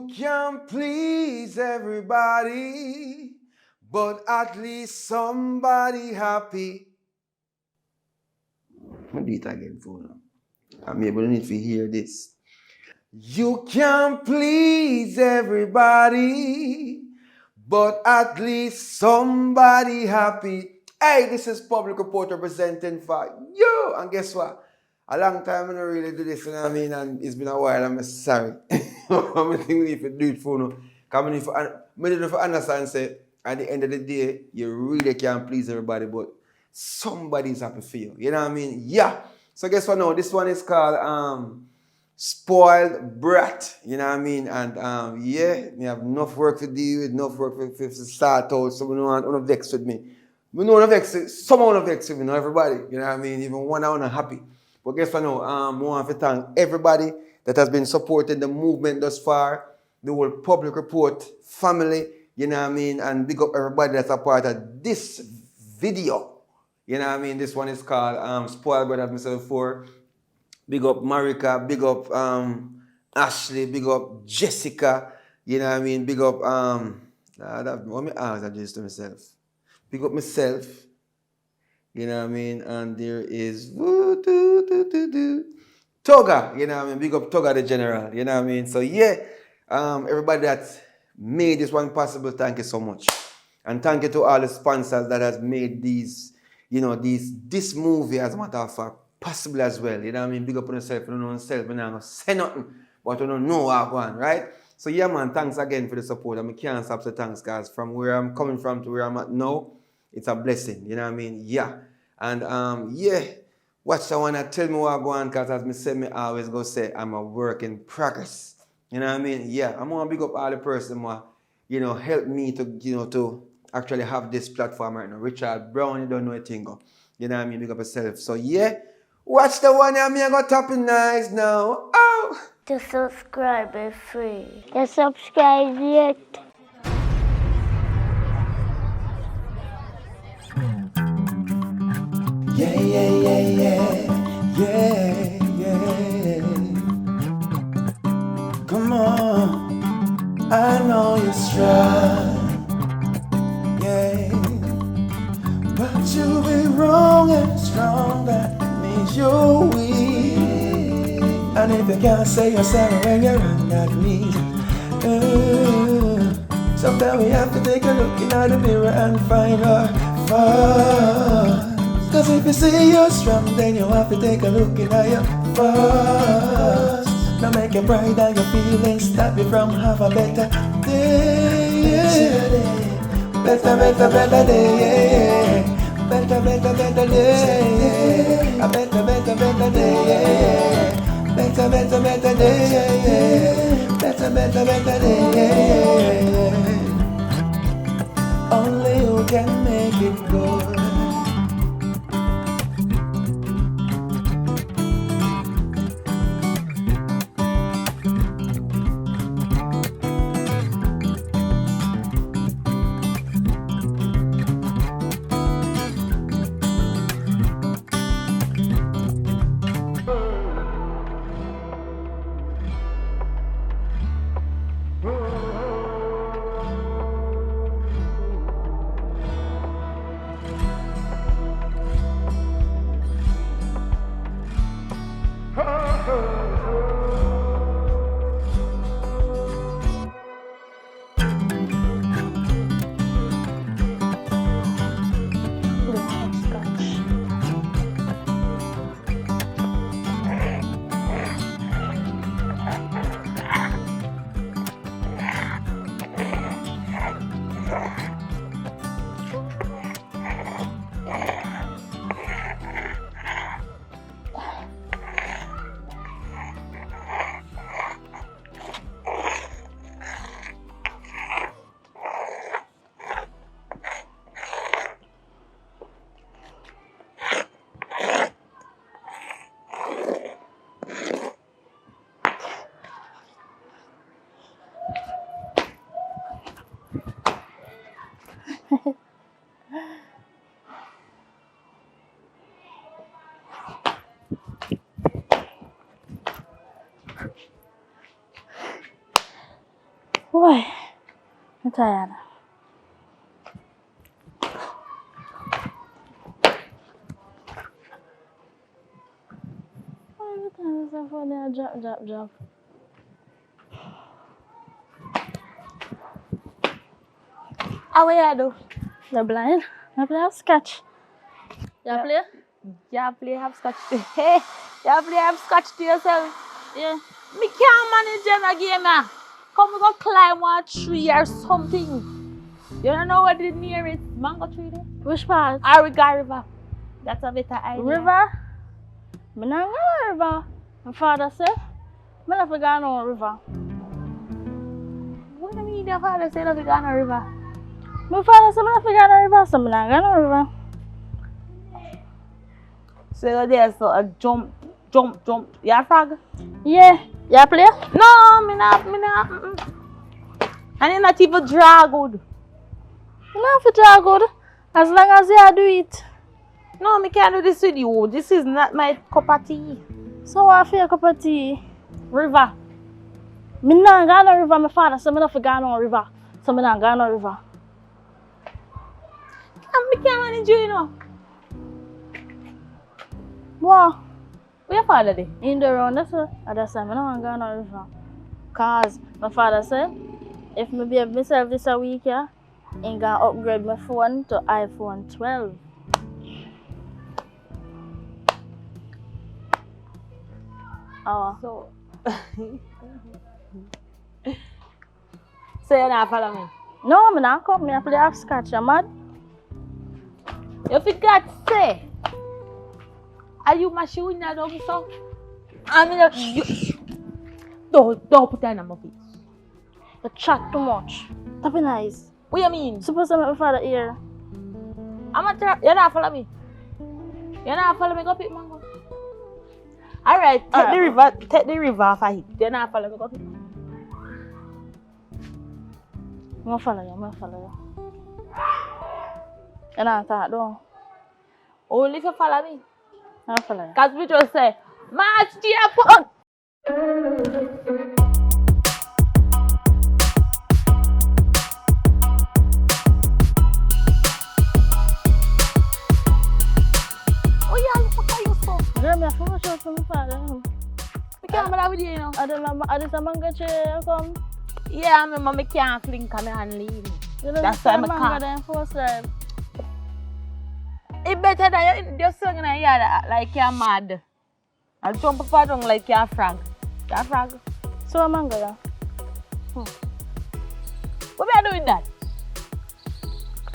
You can't please everybody, but at least somebody happy. I'm do it again for now. I'm able to need to hear this. You can't please everybody, but at least somebody happy. Hey, this is Public Report representing for you. And guess what? A long time I don't really do this, you know what I mean? And it's been a while, I'm sorry. I think we need to do it for now. Because I need to understand, say, at the end of the day, you really can't please everybody, but somebody's happy for you. You know what I mean? Yeah. So guess what now? This one is called Spoiled Brat. You know what I mean? And yeah, we have enough work to do with, enough work to start out, so we don't want to vex with me. We don't want to vex, someone want to vex with me, not everybody. You know what I mean? Even one I want to happy. But guess what now? I want to thank everybody that has been supporting the movement thus far, the whole Public Report family, you know what I mean? And big up everybody that's a part of this video. You know what I mean? This one is called Spoiled Brat, as I said before. Big up Marika, big up Ashley, big up Jessica, you know what I mean? Big up, what me ask I just to myself? Big up myself, you know what I mean? And there is Toga, you know what I mean? Big up Toga the General, you know what I mean? So yeah, everybody that made this one possible, thank you so much. And thank you to all the sponsors that has made these, you know, this movie, as a matter of fact, possible as well. You know what I mean? Big up on yourself, you don't know yourself, I'm not going to say nothing, but you don't know what I'm going, right? So yeah, man, thanks again for the support. I can't stop the thanks, guys. From where I'm coming from to where I'm at now, it's a blessing. You know what I mean? Yeah. And yeah, watch, I want to tell me what I'm going, because as me say, me always go say, I'm a work in progress. You know what I mean? Yeah, I'm going to big up all the person who, you know, help me to, you know, to actually have this platform right now. Richard Brown, you don't know anything. You know what I mean? Big up yourself. So yeah, watch the one I'm going to tap in nice now. Oh! To subscribe is free. To subscribe yet. Yeah, yeah, yeah, yeah, yeah, yeah. Come on, I know you're strong, yeah. But you be wrong and strong, that means you're weak. And if you can't say you're sorry when you're wrong, that means sometimes we have to take a look in the mirror and find our faults. Cause if you say you're strong, then you have to take a look in your faults. Now make your pride and your feelings stop you from have a better day. Better, better, better day. Better, better, better day. A better, better, better day. Better, better, better day. Better, better, better day. Only you can make it good. Boy, I'm tired. Every time I fall there, drop. How are you do? You're blind? I play hopscotch. You play? You play hopscotch too. Hey, you play hopscotch to yourself. Yeah. Me can't manage in a game now. Come we go climb one tree or something. You don't know what the nearest mango tree there? Which part? Ariga River. That's a better idea. River? Me not go river. My father said, me not forget no river. What do you mean your father said that we got no river? My father said, me not forget no river, so me not go no river. So you're there, so a jump. You a frog? Yeah. You play? No, me not. And you not even draw good. You not for draw good. As long as you do it. No, me can't do this with you. This is not my cup of tea. So what for your cup of tea? River. Me not go no river, my father said me not forget no river. So me not go no river. And me can't manage you, you know. What? Where your father there? In the round, that's it. I just said, I don't want to go no river. Because my father said, if me behave myself this a week, yeah, I'm going to upgrade my phone to iPhone 12. Oh. So, so you're not follow me? No, I'm not come. I play hopscotch. You mad? You forgot to say, are you my shoe in that dog so? I mean, don't put that on my face. You chat too much. Stop it nice. What you mean? Supposed to make my father hear. You're not follow me. You're not follow me. Go pick mango. Alright, take the river off of it. You're not follow me. Go pick mango. I'm going to follow you. You're not talk, though. Only if you follow me. I'll follow you. Because we just say, March to your phone. Oh yeah, what are you so? Girl, I have to show for my father. We can't bother with you, you know. I just a mango tree come. Yeah, my mom can't fling come and leave. You know, That's why I mango can't. then first life. It's better than you're singing in here like you're mad. I'll jump up and down like you're a frog. You're a frog. So a mango, yeah. What are you doing that?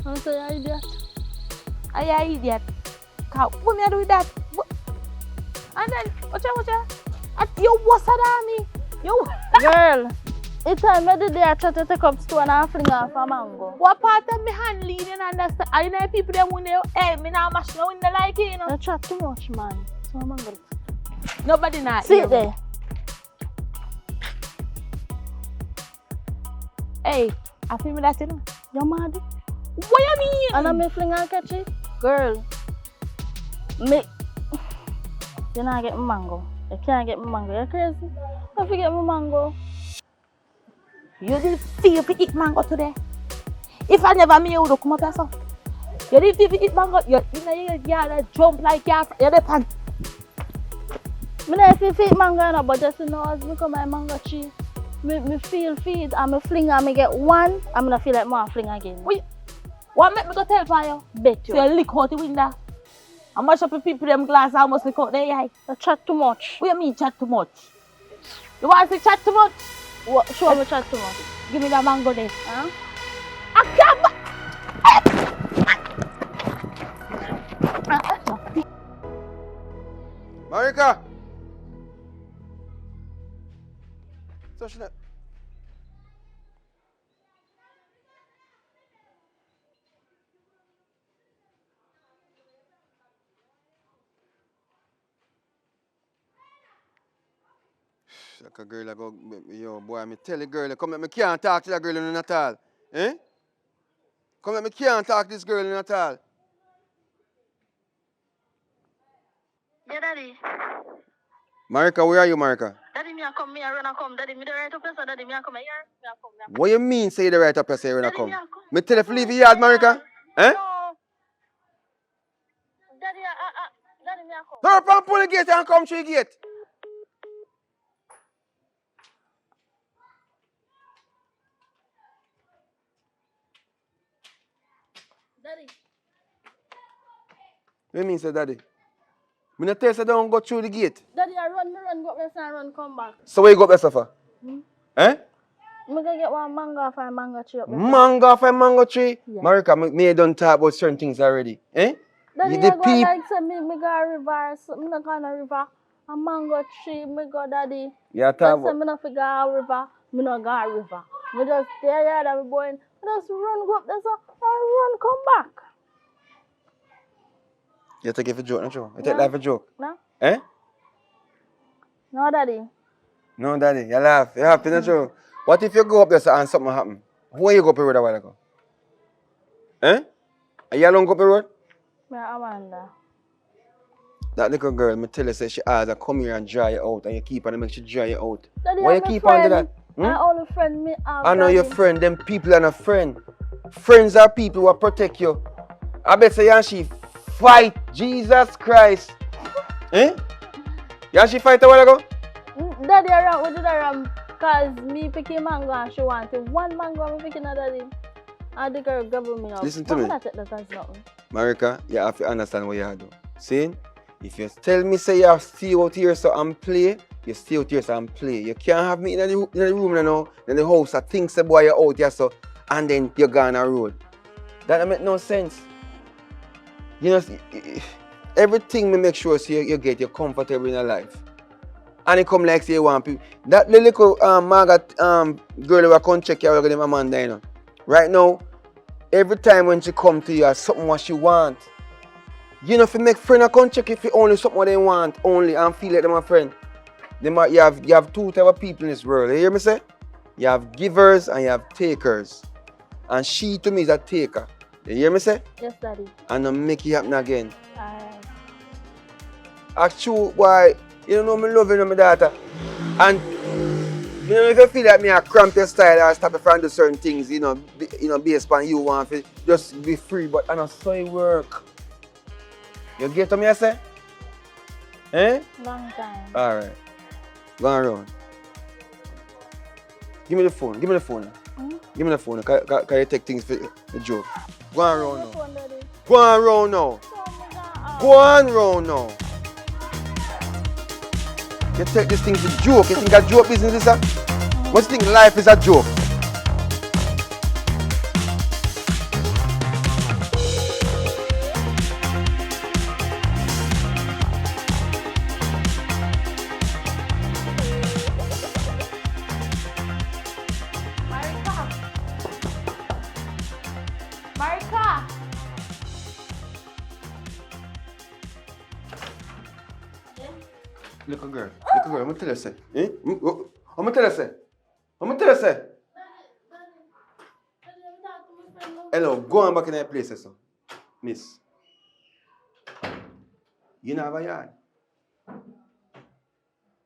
I'm saying you're an idiot. Are you an idiot? What are you doing that? And then, watch out. You worse than me. You. Girl, it's time I did I try to take up stone and fling off a mango. What part of me hand leading understand? I know people that when they, hey, me now mash no window like you, you know. You chat too much, man. So a mango. Nobody not. Sit there. Hey, I feel me that you know. You're mad? What you mean? And I'm fling and catch it? Girl, me. You're not getting mango. You can't get me mango. You're crazy. Don't forget my mango. You did feel if you eat mango today. If I never me, you would come up here, so. You did feel if you eat mango, you're in your yard, jump like you're the pan. I don't feel feet mango, no, but just you know, as I come my mango tree, me feel feet and me fling and me get one, I'm gonna feel like more fling again. Wait, what make me go tell for you? Bet you. So you lick out the window. I mash up the people them glass, I must lick out their eye. You chat too much. What you mean chat too much? You want to say chat too much? What? Show me chat too much. Give me that mango there. Huh? Marika! So she not... Like a girl, I go, yo, boy, me tell the girl, come let me can't talk to that girl in at all. Eh? Come let me can't talk to this girl in at all. Yeah, Daddy. Marika, where are you, Marika? Daddy, me a come, me a run a come. Daddy, me the right up here, so daddy, me a come here. Me a come, me a come. What you mean say the right up here, say you're gonna Daddy, come? me a come. Me tell you to leave the yard, Marika? Eh? No. Daddy, daddy, me a come. Hurry up and pull the gate and come through the gate. Daddy. What you mean say daddy? Me not tell you say don't go through the gate. Daddy, I run, go up there, and run, come back. So where you go up there, for? Eh? I'm gonna get one mango off a mango tree up there. Mango off a mango tree? Yeah. Marika, me done talk about certain things already. Eh? Daddy, The I go like say me go a river, so me not go a river. A mango tree, me go daddy. Yeah, Let's talk say about. me not figure a river, me not go a river. Me just stay here and me going, me just run go up there so I run come back. You take it for joke, not true? You take No. that for joke? No? Eh? No, daddy. No, daddy, you laugh. You happy, not true? What if you go up there and something happen? Where you go up the road a while ago? Eh? Are you alone go up the road? Me and Amanda. That little girl, me tell her, say she has to come here and dry you out, and you keep on make she dry you out. Daddy, Why you I'm keep friend. on doing that? My only friend me have. I know daddy. your friend, them people are not friend. Friends are people who protect you. I bet say you and she fight, Jesus Christ. Eh? You and she fight a while ago? Daddy around, we did around, cause me picking mango and she wanted one mango and me picking a daddy. And the girl gobble me up. Listen to me. I take that as nothing. Marika, you have to understand what you have to do. See? If you tell me say you stay out here so and play, you stay out here so and play. You can't have me in the room now, in the house, I think say boy you're out here so, and then you're gone on the road. That don't make no sense. You know, everything me make sure so you get you comfortable in your life. And it come like say you want people. That little Margaret girl who come check you out with Amanda, you know. Right now, every time when she come to you, something what she want. You know, if you make friends, come check if you only something what they want, only, and feel like them a friend. You have two type of people in this world. You hear me say? You have givers and you have takers. And she to me is a taker. You hear me say? Yes, daddy. And I'll make it happen again. Alright. Actually, why, you know me love you, my daughter. And you know, if you feel like me I cramp your style or stop you from doing certain things, you know, based on you want to just be free, but I know so it work. You get to me, I say? Eh? Long time. Alright. Go on around. Give me the phone. Give me the phone. Give me the phone. Can you take things for the joke? Go on around now. Phone, daddy. Go on around now. Go on around now. You take this thing for joke. You think that joke business is a? What do you think life is a joke? Marika! Little girl, I'm gonna tell you say. Eh? I'm gonna tell you say. I'm gonna tell you say. Hello, go on back in that place, so. Miss. You don't have a yard.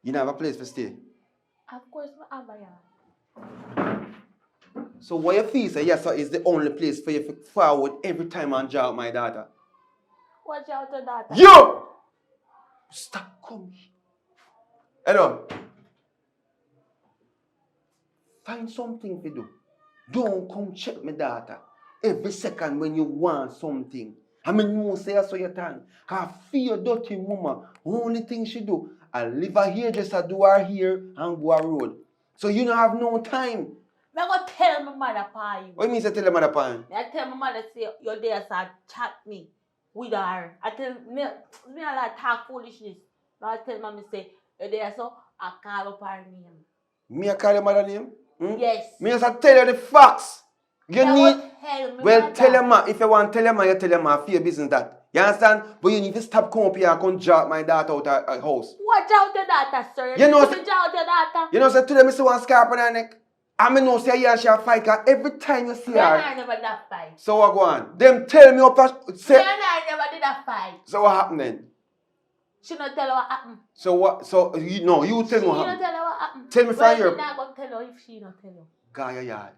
You don't have a place to stay. Of course, I have a yard. So what you feel say yes, sir, is the only place for you to forward every time and job my daughter. Watch out to that. You! Stop coming. Hello. Find something to do. Don't come check my daughter every second when you want something. I mean, no say I saw your tongue. I feel dirty mama. Only thing she do, I leave her here just to do her here and go a road. So you don't have no time. I'm going to tell my mother pa you. What do you mean say tell your mother pan? I tell my mother say your day start chat me with her. I tell me a lot talk foolishness. I tell mommy say your day so I call up her name. Me I call your mother name? Yes. Me just tell you the facts. You need. Tell me Well, tell your ma. If you want to tell your ma, you tell your ma. For your business that. You understand? But you need to stop coming up here and come drop my daughter out of her house. Watch out your daughter, sir. You know, Watch out your daughter. You know, say today, I see one scarf on her neck. I mean, no, say, yeah, she a fight, cause every time you see her. I never did that fight. So what go on? Them tell me up, say. I never did that fight. So what happened then? She not tell her what happened. So what? So you tell me what She not happened. tell her what happened. Tell me from Well, your. me not gonna tell her if she not tell her. Guy yard.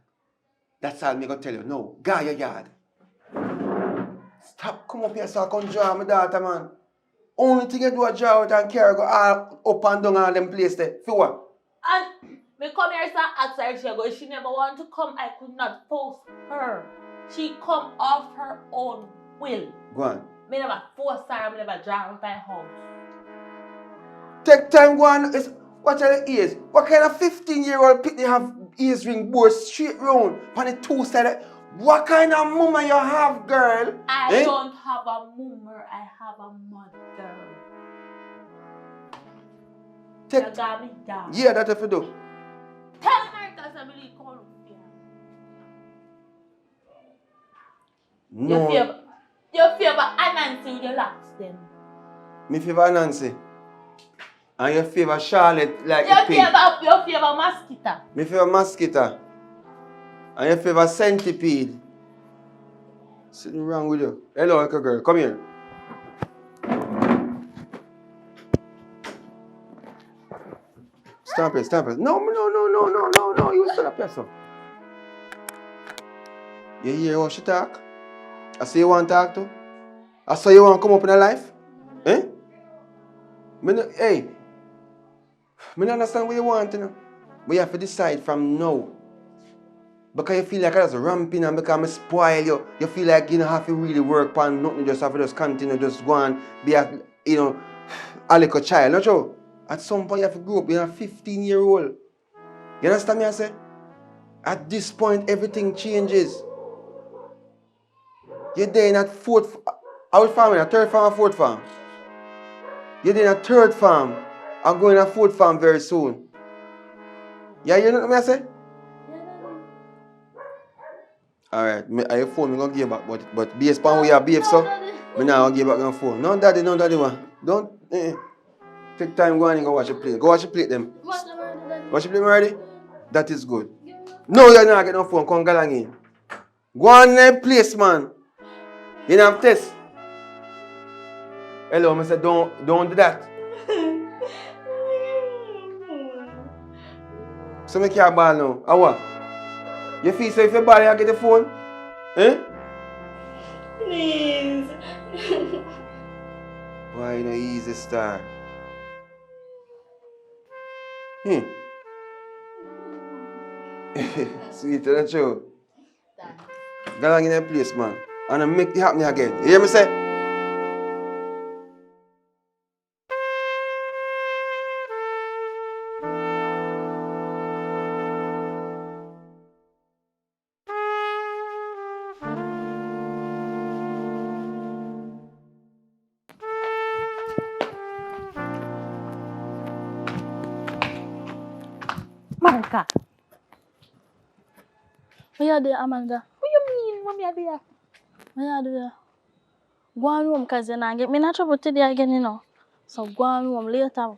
That's all me gonna tell you. No, guy yard. Stop, come up here so I can draw my daughter, man. Only thing you do a draw out and carry go all up and down all them place there. For what? And me come here so ask her if she go. She never want to come. I could not force her. She come off her own will. Go on. Me never force her. Me never draw her out my house. Take time, go on. What are the ears? What kind of 15-year-old pick they have ears ring board straight round on the two sided? What kind of mama you have, girl? I don't have a mummer, I have a mother. You got me down. Yeah, that's what you do. Tell her because I believe Columbia. No. Your favor Anansi with your locks then. Me favor Nancy. And your favor Charlotte like the pig. Your favor Mosquito. Me favor mosquito. And your favor centipede. Something wrong with you. Hello, little girl. Come here. Stop it. No. You stand up here, son. You hear how she talk? I say you want to talk to? I say you want to come up in her life? Eh? Hey. I don't understand what you want, you know. But you have to decide from now. Because you feel like I just ramping and because I spoil you. You feel like you don't have to really work on nothing. You just have to just continue, just go and be a, a little child. Not true? At some point you have to grow up. You're a 15-year-old. You understand me I say? At this point everything changes. You're there in that fourth, what farm in a third farm or fourth farm? You're there in a third farm. I'm going to a fourth farm very soon. Yeah, you know what I say? Alright, I phone me gonna give back, but based on where you behave so, me now gonna give back my phone. No daddy one. Don't take time, go on and go watch your plate. Go watch your plate them. Watch your plate already? That is good. No, you're not getting no phone, come galang in. Go on that place, man. You don't have test. Hello, I said don't do that. So make your ball now. How what? You feel so if your ball you get the phone? Eh? Please. Why you no easy star? Sweet, that's true. Go along in that place, man. And I make it happen again. You hear me say? Marka. What you do, Amanda? What you mean, mommy, I there? What you do? Go on home, cause you not get me in trouble today again, you know. So go on home later.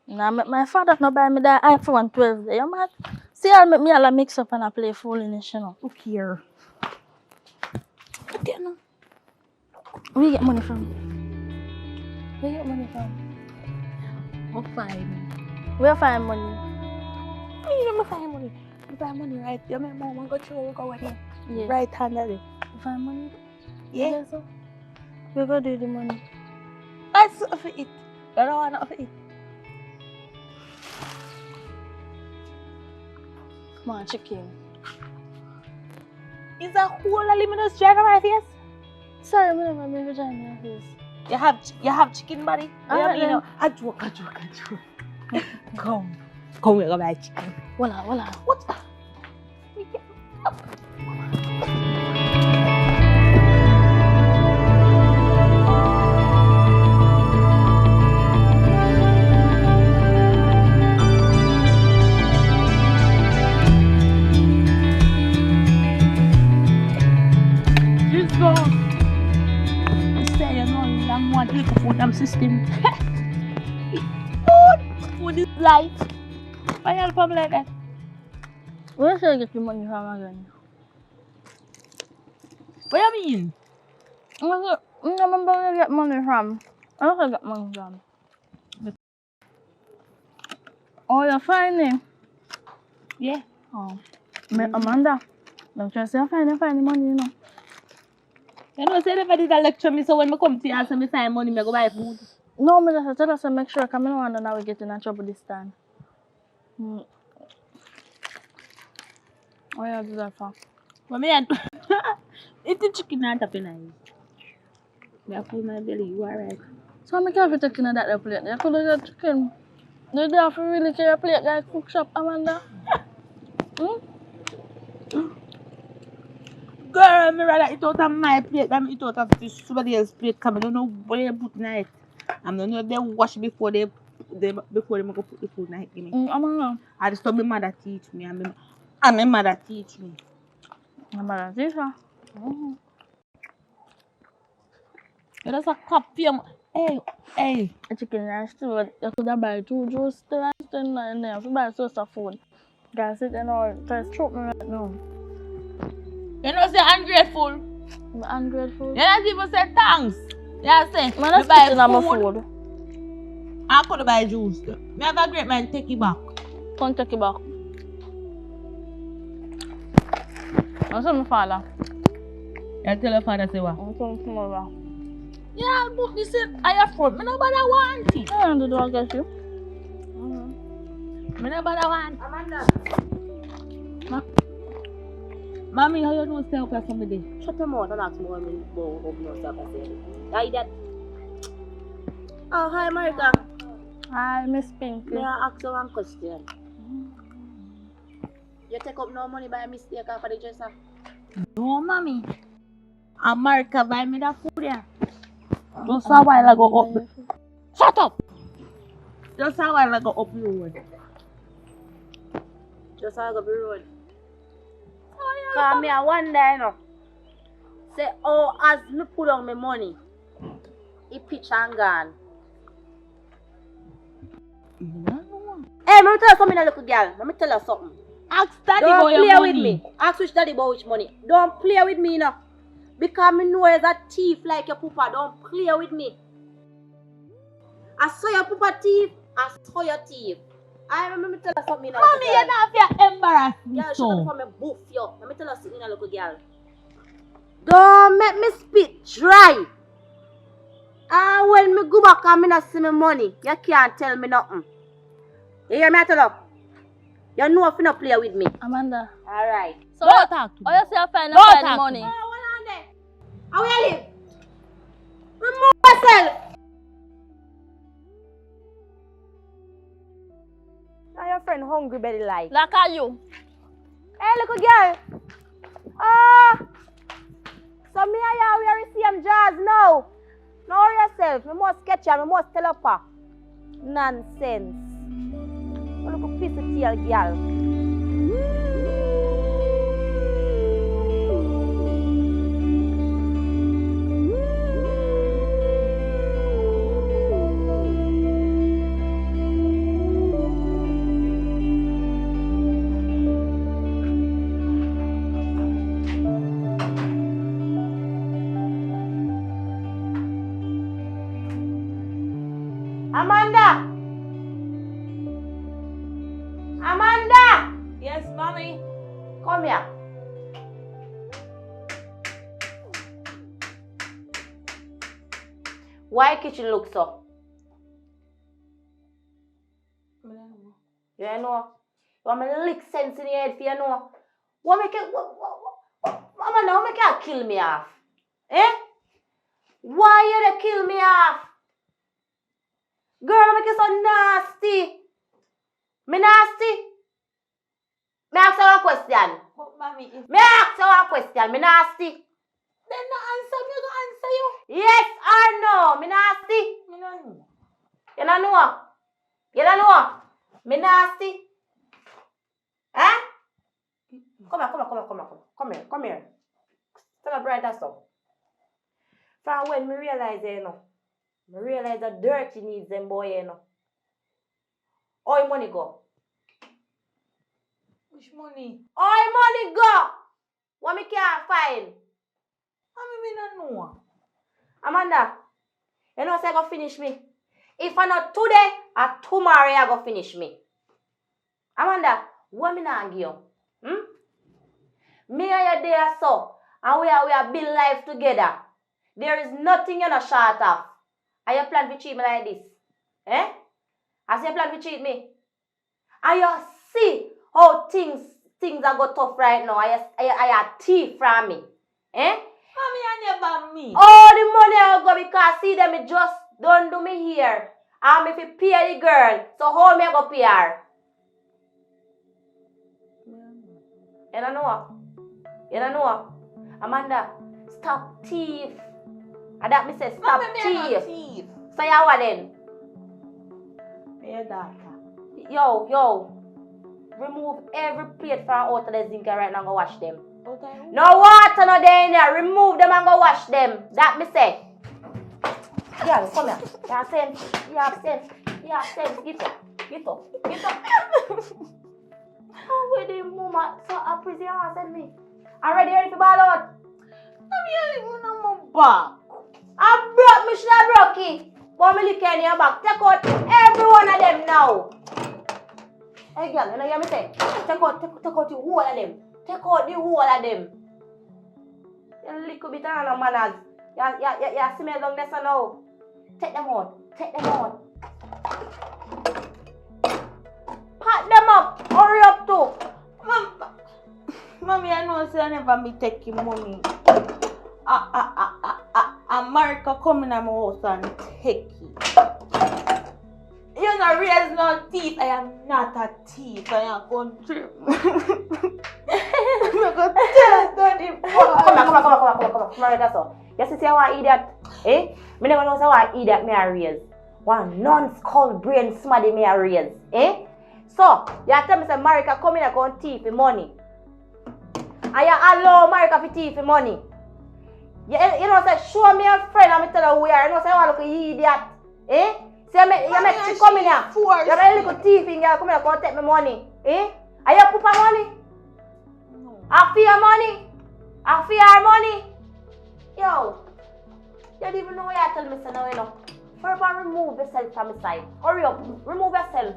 Now my father not buy me that iPhone 12. You mad? See, I'll make me all mix up and I play foolishness, you know. Look here. Look there now. Where you get money from? Where you get money from? I'll find. Where you find money? You don't find money. You find money, right? You make mom go through go here. Yeah. Right hand there. You find money? Yeah. So we go do the money. That's for it. You don't want to for it. Come on, chicken. Is a whole luminous jar on my face? Sorry, I'm never make a in your face. You have chicken body? Alright, then. A joke. Come, we go buy chicken. Voila. What? Just go. Stay alone, long one little food system. Food is life. Why you help like that? Where should I get the money from again? What do you mean? I remember where you get money from. I don't get my job. Oh, you're finding? Yeah. Oh. Amanda, don't you say you're finding money, you know? You know, say everybody that lecture me, so when I come to you and say me find money, I go buy food. No, me just tell us to make sure, because I don't want to now we get in trouble this time. Mm. Oh, yeah, do that for. But me, I eat the chicken and tap in it. I full my belly, you alright? So I can't take in that plate. You could have get chicken. Do you have to really carry a plate like cook shop, Amanda? Girl, me rather eat out of my plate than eat out of somebody else's plate, because I don't know what they put in it. I don't know if they wash before they go put the food in it. Give me. Amanda. I just told my mother teach me, and my mother teach me. Amanda, this one. You just a cup for your hey. A chicken rice too. You could have buy 2 juice to rice and then you buy source of food. Guys, it and all. Just choke me right now. You know, say ungrateful. I'm ungrateful. You don't even say thanks. You say, Man, that's spitting on my food. I could buy juice. Me have a great man take it back. Come take it back. That's what my father. You tell your father say what? I'm coming from over. Yeah, but this is I afford. Me nobody want it. I don't do I get you. Me nobody want. Amanda. Mommy, how you know stay up here somebody? Shut your mouth and ask me when we go home now, stop saying. Like that. Oh, hi, America. Hi, Miss Pinky. May I ask you one question? You take up no money by mistake for the dresser? No, mommy. America buy me that food here. Just a while ago up. Shut up! Just a while ago up the road. Just I go the road. Cause me I wonder, you know. Say, oh, as me put on my money, it pitch and gone. Hey, let me tell you something, little girl. Let me tell you something. Ask daddy Don't boy your play money. with me. Ask which daddy boy which money. Don't play with me, you know. Because me know as a thief like your papa. Don't play with me. I saw your papa thief. I saw your thief. I remember tell you something. Mommy, you not have to embarrass me. Girl, so. shut up for me boof yo. Let me tell you something, little girl. Don't make me spit dry. And when me go back and me not see me money, you can't tell me nothing. You hear me I tell you? You know if you not play with me. Amanda. Alright. So Don't talk to me. Oh, you say I find Don't the talk to money? me. Oh, hold on there. How will you live? Remove yourself. Now your friend hungry belly like. Like are you? Hey, little girl. So me and you, we are the same jars now. Know yourself. Me must catch you. Me must tell up her. Nonsense. Oh, look a piece of tail, girl. Amanda! Amanda! Yes, mommy. Come here. Why kitchen look so? You know? You want me to lick sense in your head for you know? What make it? Amanda, what make you kill me off? Eh? Why you they kill me off? Girl, make you so nasty. Me nasty? Me ask you a question. But mommy, if Me ask you a question. Me nasty? they not answer me, I go answer you. Yes or no? Me nasty? Me no know. You don't know? You don't know? Me nasty? Huh? Come here. Tell a brighter stuff. From when me realize you know, me realize the dirty needs them boy you know. All your money go. Which money? All your money go. What me can't find? Mommy, me no know. Amanda, You know, say I go finish me. If I not today, or tomorrow, I go finish me. Amanda, what me not give you? Me and you there so, and we are build life together. There is nothing you're not short of. Are you plan to cheat me like this? Eh? As you plan to cheat me? And you see how things are go tough right now. I thief from me. Eh? Mommy, I never me. All the money I go because see them it just don't do me here. And if you pay the girl, so how me I go pay her? You don't know? You don't know? Amanda, stop thief. And that me say stop thief. So you what then? Your daughter. Yo. Remove every plate from out of the zinc right now and go wash them. Okay. No water no there in there. Remove them and go wash them. That me say. Girl, come here. You have sense. You have sense. You have sense. Get up. How will the mama so happy they are send me? I'm ready for ball out. Mommy, I even on my back. I broke me, should I broke it? But me look in your back. Take out every one of them now. Hey girl, you know what me say? Take out the whole of them. Take out the whole of them. You little bit of manners. You smell down there so now. Take them out. Pat them up. Hurry up too. Mommy, I know say I never me taking money. America coming at my house and take it. You're not raised no thief. I am not a thief. I am country. I'm going to tell Daddy. Come on, that's all. You see how I idiot? Eh? Me never know how I idiot me a raise. One non-skull brain smaddy me a raise. Eh? So, you tell me say America coming and go thief for money. And you allow America to thief for money. You know say show me a friend and me tell her where. You know say I look a idiot. Eh? Say you make she come in here. You make a little thief in here come here and take me money. Eh? Are you put money? No. I fear money. I fear money. Yo. You don't even know what you tell me say now, you know. Hurry up and remove yourself from my side. Hurry up. Remove yourself.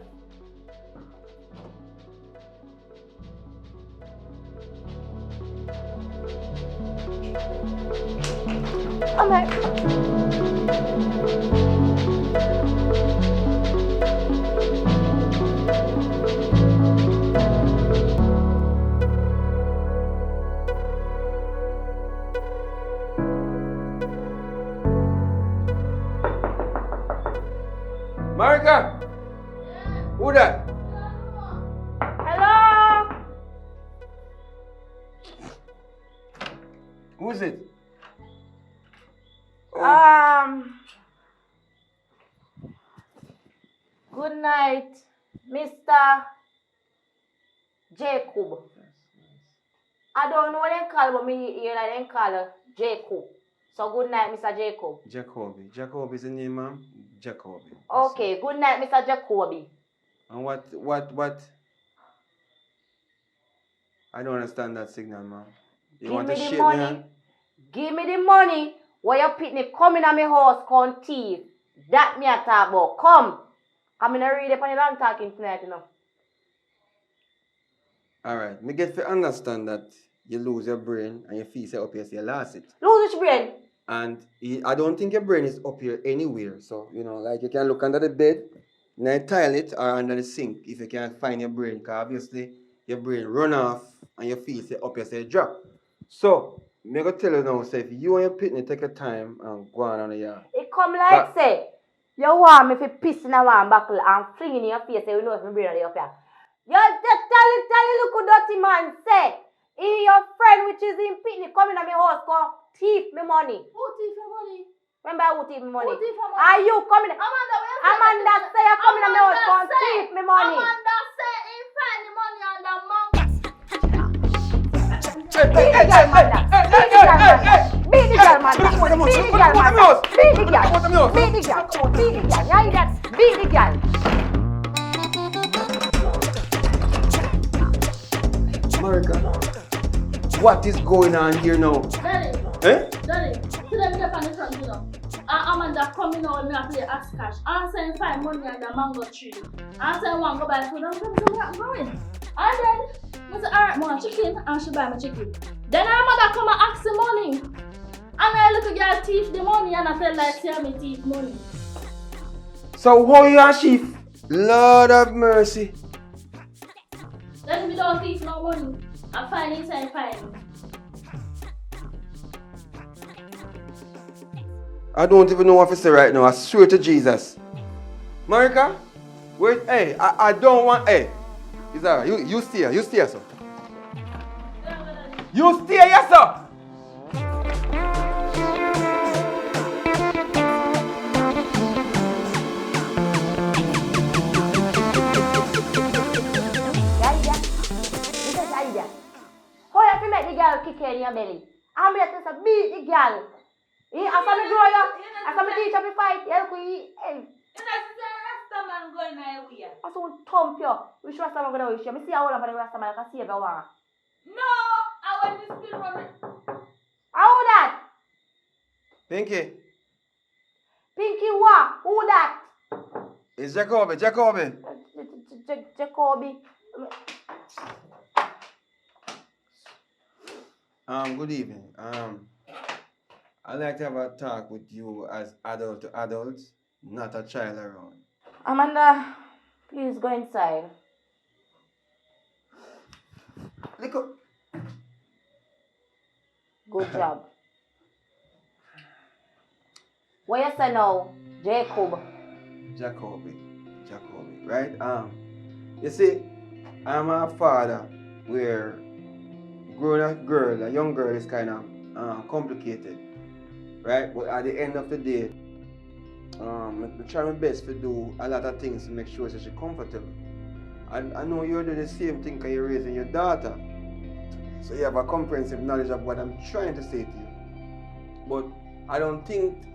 Marika! Who that? Hello? Who's it? Good night, Mr. Jacob. I don't know what they call, but me hear that they call Jacob. So good night, Mr. Jacob. Jacoby. Jacob is the name, ma'am. Jacoby. Okay, good night, Mr. Jacoby. And what? I don't understand that signal, ma'am. You Give want me to the shake money. me hand? Give me the money. Where your picnic come in at my house, come thief. That me a talk about. Come. I'm gonna read it on the long talking tonight, you know. Alright, me get to understand that you lose your brain and your feet say up here, so you lost it. Lose which brain? And I don't think your brain is up here anywhere. So, you know, like you can look under the bed, in the toilet, or under the sink if you can't find your brain. Because obviously, your brain run off and your feet say up here, say drop. So, me go tell you now, say if you and your picnic take your time and go on the yard. It come like say, you want me to piss in a one buckle and fling in your face, say, you know if my brain are up here. You just tell it, look dirty man, say, your friend which is in picnic coming at my house, come thief me money. Who thief your money? Remember who thief me money? Who thief your money? Are you coming? Amanda, where you Amanda say you coming at my house, come thief me money. Amanda say he find the money on the mango. Beat the girl, Amanda. Beat the girl, Amanda. Beat the girl, Amanda. Beat the girl, Amanda. Beat the girl. Beat the girl. You hear that? Beat the girl. Marika, what is going on here now? Daddy, Eh? Daddy, see them get on the front, you know. Amanda coming out and play Accusations. I'm saying find money at the mango tree. I'm saying one go buy food. I'm going. And then I say, alright, mom, chicken, and she buy my chicken. Then her mother come and ask the money. And I little girl thief the money and I tell like say me thief money. So how you a chief? Lord of mercy. Then me don't thief no money. I find inside fine. I don't even know what to say right now. I swear to Jesus. Marika, wait, hey, I don't want, hey. It's alright, you stay here, sir. You stay here, sir. How you fi make the girl kick in your belly? I'm here to beat the girl. After me grow you, after me teach you to fight, you could eat. Rastaman going my way. I saw thump you. Which Rastaman going to wish you? I see how all of the Rastaman can save you one. No, I want to spill from it. How that? Pinky, Pinky what? Who that? it's Jacoby. Jacoby. Good evening. I'd like to have a talk with you as adult to adults, not a child around. Amanda, please go inside. Look up. Good job. What you say now, Jacoby? Jacoby, right? You see, I'm a father where growing a girl, a young girl is kind of complicated, right? But at the end of the day, I try my best to do a lot of things to make sure that she's comfortable. And I know you're doing the same thing because you're raising your daughter. So you have a comprehensive knowledge of what I'm trying to say to you. But I don't think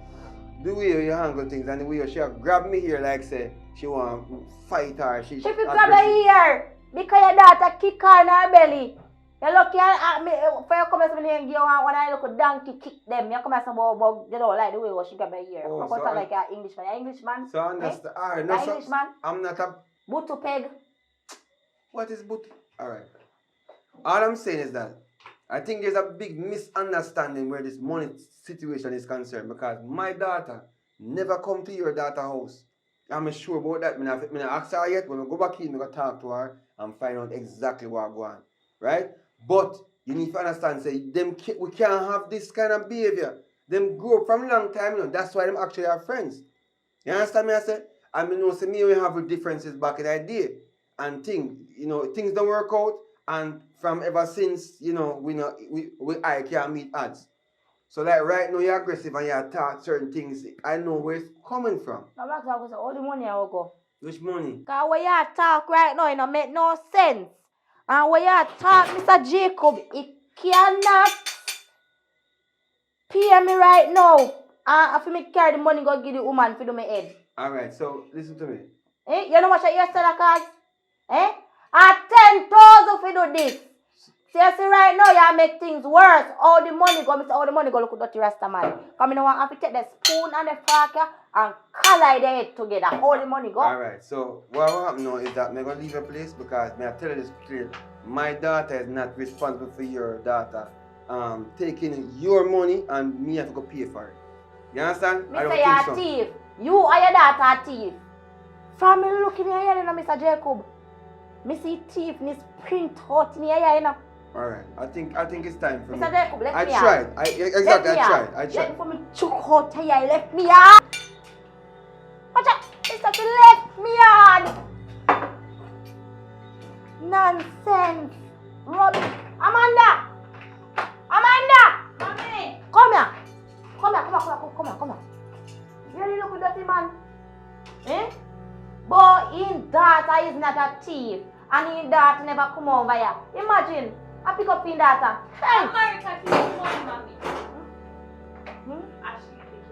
the way you handle things and the way she grab me here like say she want to fight her. She If you grab her here, because your daughter kick her in her belly. You look at me, for you come to me and give one when I look a donkey kick them. You come and say, but you don't like the way she grab her here. Oh, I'm going to talk like an Englishman. You're Englishman? So I understand. Eh? Alright, no, so Englishman? I'm not a... Butu peg. What is boot? Alright. All I'm saying is that I think there's a big misunderstanding where this money situation is concerned because my daughter never come to your daughter's house. I'm sure about that. I don't ask her yet. When I go back in, I'm going to talk to her and find out exactly what's going on. Right? But you need to understand, say, we can't have this kind of behavior. Them grow up from a long time, you know. That's why them actually are friends. You understand me? I say, I mean, no, say me we have differences back in the day. And things don't work out. And from ever since, we I can't meet odds. So like right now you're aggressive and you talk certain things. I know where it's coming from. No, Max, I go say, all the money I will go. Which money? Because when you talk right now, it don't make no sense. And when you talk, Mr. Jacob, it cannot pay me right now. And if me carry the money, go give the woman for do my head. Alright, so listen to me. You know what you said, cause? At 10,000 for do this. See right now, you make things worse. All the money go, Mr. All the money go look at the rest of man. Come in, I want to take the spoon and the fork and collide the head together. All the money go. Alright, so what will happen now is that I'm going to leave your place because I tell you this clear. My daughter is not responsible for your daughter taking your money and me have to go pay for it. You understand? I don't think so. Mr. Thief. You and your daughter are thief. From me looking at you, Mr. Jacob. Me see thief, me print out in your ear, Alright, I think it's time for me. Mr. Jacob, let me tried. I tried. Let me choke out your ear, left me out. Watch out, Mr. Left me out. Nonsense. Rubbish. Amanda. Mommy. Come here. You really look dirty, man. But his daughter is not a thief. And his daughter never come over here. Imagine, I pick up his daughter. Hey! America take the money, mommy.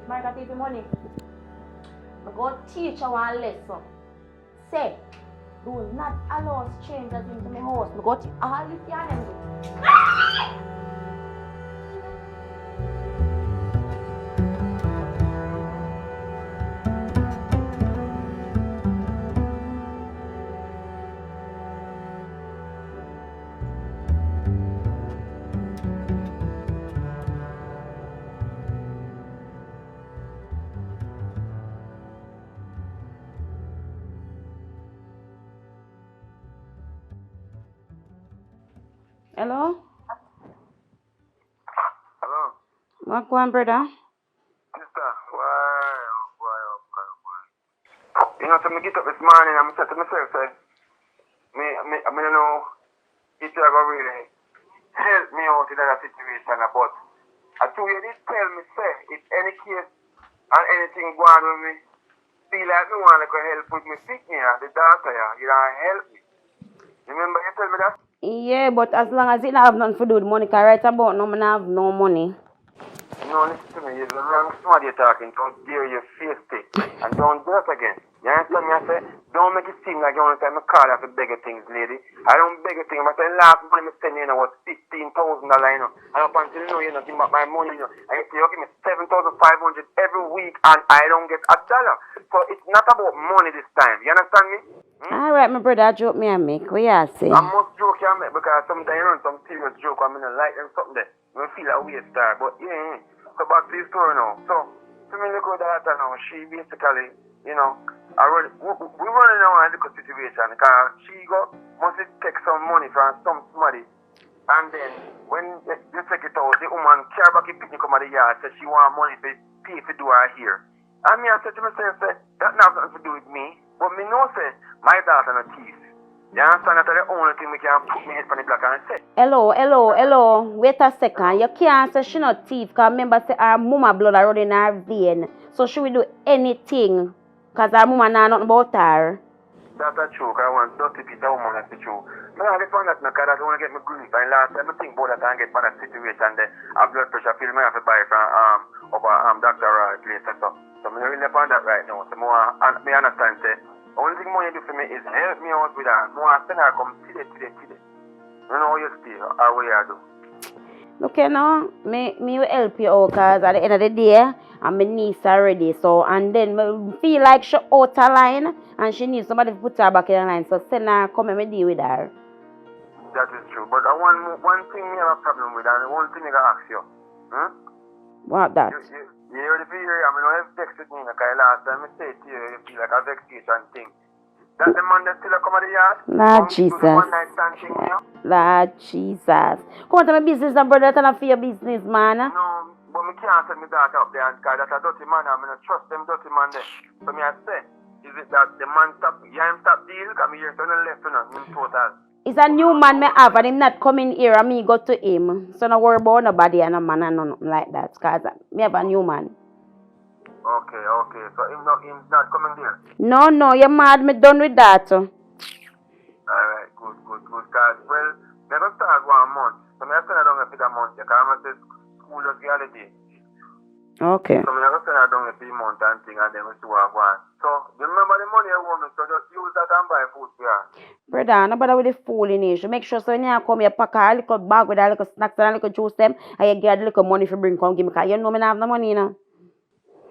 America take the money. I go teach her one lesson. Say, do not allow strangers into my house. I go teach all the family. Hello? Hello? What going, brother? Sister, why? You know, so me get up this morning and I said to myself, say, I don't know if you ever really help me out in that situation, but I told you, did tell me, say, if any case and anything go on with me, feel like me want to help with me sick me and the doctor, you know, help me. Remember you tell me that? Yeah, but as long as it don't have nothing to do with money, because right about now, I have no money. No, listen to me. You're the wrong somebody you're talking. Don't dare your face stick. And don't do it again. You understand me? I say, don't make it seem like you want to time I call after beggar things, lady. I don't beg a thing. I say, last money I spend, you know, was $15,000, you know. And up until you know, give me my money, you know. And you say, you give me 7,500 every week and I don't get $1. So it's not about money this time. You understand me? Alright, my brother, joke me and make. What you say? I must joke you make because sometimes you run some serious joke. I mean, I like them something there. I feel a weird star. But yeah. So back to the story now. So, to me, look at that now. She basically, you know, we running around a little situation because she must take some money from somebody. And then, when you take it out, the woman carry back the picnic come at the yard, says she want money to pay to do her hair. And me, I said to myself, say, that not have nothing to do with me. But me know, say, my daughter no thief. You understand that the only thing we can put me head on the block and say. Hello. Wait a second. You can't say she not thief because remember say her mama blood are running in her vein. So she will do anything because her mama know nothing about her. That's a true, because I want dirty piece of woman, that's the truth. I don't understand that because I don't want to get my grief. And last time I think about that and get for that situation there, our blood pressure feel me have to buy from Dr. Roy place and so. So I'm really upon that right now. So more and me understand say only thing more you do for me is help me out with that. More I send her come today. You know how you stay or what you do. Look, you know, me will help you out because at the end of the day, I'm my niece already. So, and then me feel like she out of line and she needs somebody to put her back in the line. So send her, come and me deal with her. That is true. But one thing me have a problem with and one thing I gotta ask you. What that? You already feel here, I mean, you have vexed with me because last time I said to you, you feel like a vexation thing. That's the man that still come at the yard? Lord Jesus. One night stand thing, you know? Lord Jesus. Come on to my business and brother, that's not for your business, man. No, but me can't send my daughter up there because that's a dirty man. I mean, I trust them dirty man there. So me I say, is it that the man stop deal? Because me here to the left, you know, in total. It's a new man me have and him not coming here and me go to him. So no worry about nobody and a man and nothing like that. Because me have a new man. Okay. So him not coming there? No, you're mad. Me done with that. Alright, good. Because, well, they're going to start 1 month. So I send her down for the month. Because I'm going to say school just the holiday. Okay. So I'm going to send her down for the month and thing and then we see what I want. So, you remember the money you want me, so just use that and buy food for her. Brother, nobody with the fooling issue. Make sure so when you come here, pack a little bag with a little snacks and a little juice them and you get a little money for bring come give me because you know me not have no money, you know.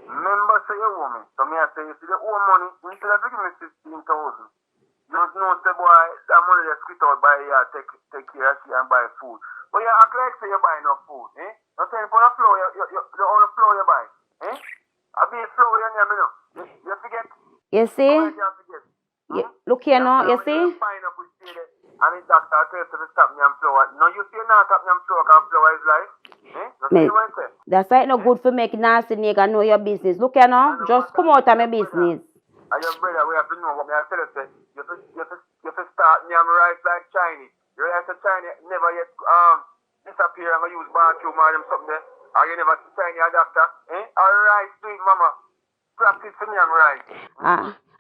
Remember, say you owe me. So me I say, if you owe money, instead of giving me 15,000, just know, say, boy, that money that's quit out by take care of she and buy food. But you act like say you buy enough food, eh? Not saying for the flour, the only flour you buy, eh? I be a flour you name, you know. You forget. You see? You forget. Look here now, you see? And it's doctor tells you to stop me and flour. No, you see now stop me and flour because flour is life. That's why it's not good for making nasty nigga know your business. Look here now, just come out of my business. And your brother, we have to know what I tell you, say, you have to start name rice like Chinese. You realize the Chinese never yet disappear and use bathroom or them something there. Or you never see Chinese a doctor. Alright, do it, mama. Practice for name rice.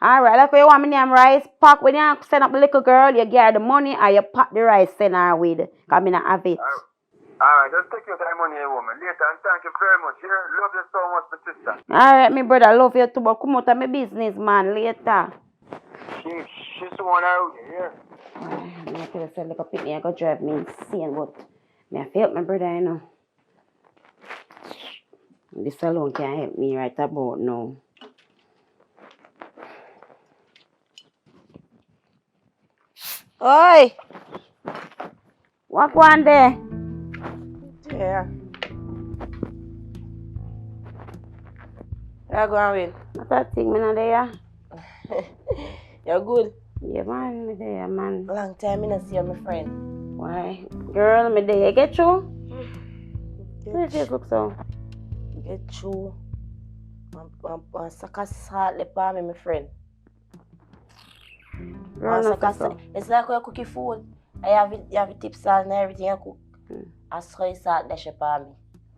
Alright, like when you want me name rice, pack when you send up the little girl, you get her the money or you pack the rice, send her with. Because I don't have it. Alright, just take your time on your woman. Later, and thank you very much. You love you so much, my sister. Alright, my brother, I love you too, but come out of my business, man, later. She's the one out here. I could have said, like a picnic, I could drive me insane, but I felt my brother, you know. This alone can't help me right about now. Oi! What one there? Yeah. Where you going with? What's that thing, man, there? You're good. Yeah, man, me there, man. Long time I not see you, my friend. Why? Girl, me day get you? Your face look so. Get you. I'm suck a salt lip on me, my friend. Girl, no so. It's like when you cook your food. You have tip salt and everything you cook. I saw you salt dash upon me.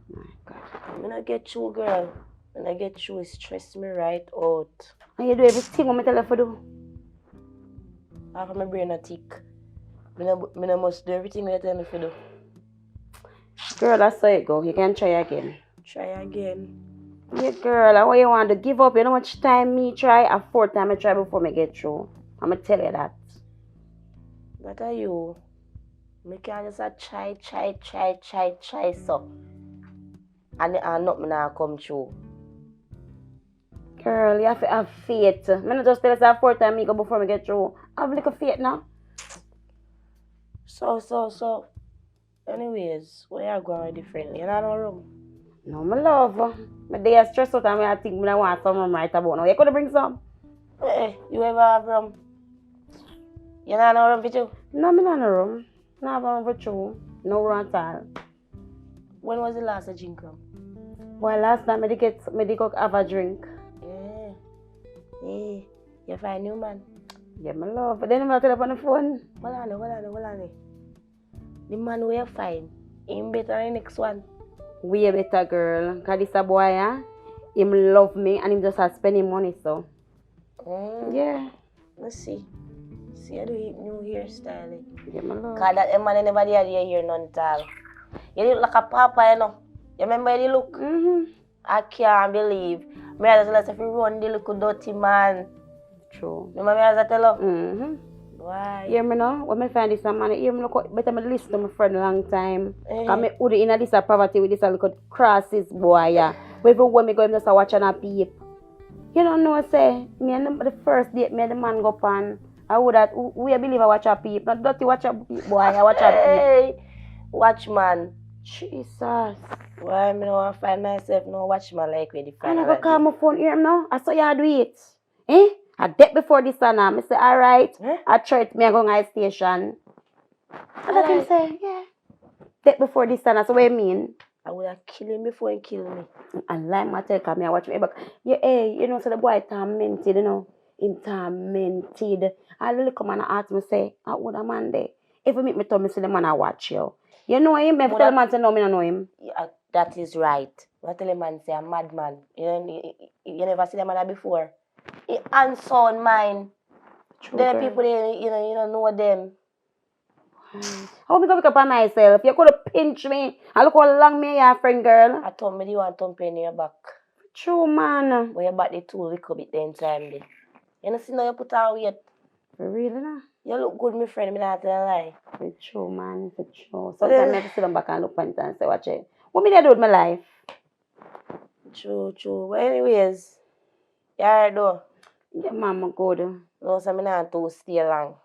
My God. When I get you, girl. When I get you, it stress me right out. And you do everything what me tell you to do. Half of my brain a tick. Me no must do everything you tell me to do. Girl, that's how it go. You can try again. Try again. Yeah, girl, what you want to give up? You know how much time me try? A 4th time I try before me get through. I'ma tell you that. What are you? Me can just a try so. And nothing now come true. Girl, you have to have faith. Me not just tell you that 4th time me go before me get through. Have a little faith now. So. Anyways, where you going differently? You're not in a room. No, my love. My day is stressed out and I think I want some rum right about now. You could bring some? You ever have rum? You're not in a room with you? No, I'm not in a room. No, have rum for you. No rum at all. When was the last you drink rum? Well, last time I did have a drink. Yeah. You find new man? Yeah, my love. But then I'm not tell up on the phone. Hold on. The man where you find, him better than the next one. Way better, girl. Because this a boy, him love me and him just has spending money, so. Yeah. Let's see. See, I do new hairstyle. Yeah, my love. Because that man never did your hair none at all. You look like a papa, you know. You remember how you look? Mm-hmm. I can't believe. Me I just like if you run the little dirty man. True. Remember me as I tell you? Mm-hmm. Why? Hear me now? When I find this man, hear me look better me listen to my friend a long time. Because me would in this poverty with this little crosses boy, yeah. Everywhere me go, him just watching a peep. You don't know, say, me and the first date, me and the man go pan. I would that, we believe I watch a peep. Not dirty watch a peep, boy, I watch a peep. Hey, watch man. Jesus. Why me don't find myself no watch man like with the And I go call my phone, hear me now? I saw you do it. Eh? I date before this and I say, alright. I tried me I go on station. And I can say, yeah. Date before this and that's what I mean. I would have killed him before he killed me. And like my tell me I watch me back. Yeah, hey, you know, so the boy tormented, you know. Him tormented. I really come and ask me, say, how would a man there? If you meet me tell me say the man I watch you. You know him? If tell man say no, me don't know him. Yeah, that is right. I tell a man say a madman. You never see the man before. He unsound mind. There are people there, you don't know them. How me go pick up on myself? You could have pinched me. I look how long me your friend girl. I told me you want to in your back. True man. But your back the too little bit the time there. You know see now you put on weight. For real nah? You look good, my friend, me not tell a lie. For true man, for true. Sometimes I have to sit back and look at it and say, watch it. What me do with my life? True. But anyways, you alright though? Yeah, mama good. No, so me not to stay long.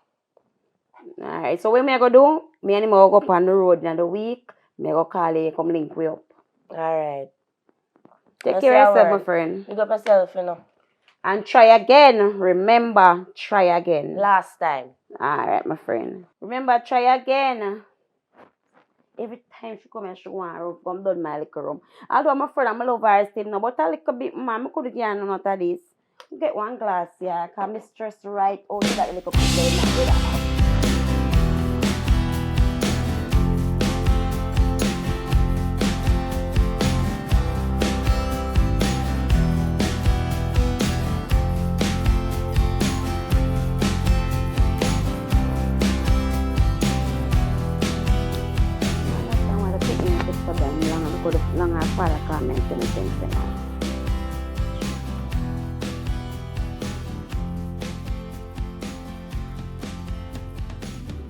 Alright, so what me I go do? Me and him go up on the road in the week. Me go call you, come link we up. Alright. Take care of yourself, my friend. Pick up yourself, you know. And try again. Remember, try again. Last time. Alright, my friend. Remember, try again. Every time she come and she want to come down my little room. Although I'm afraid I'm love her still now, but a little bit, man, I could get none of this. Get one glass, yeah, because I'm stressed right out that little problem. Lang para comment anything say.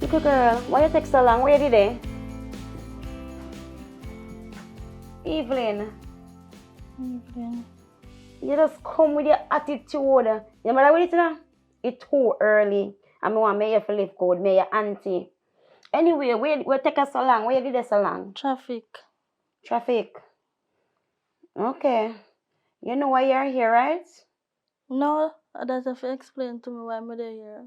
Little girl, why you take so long? Where did they? Evelyn. You just come with your attitude. You matter with it now? It's too early. I mean, want me to live good, me your auntie. Anyway, where take us so long? Where did they so long? Traffic. Okay. You know why you're here, right? No, that's have to explain to me why I'm here.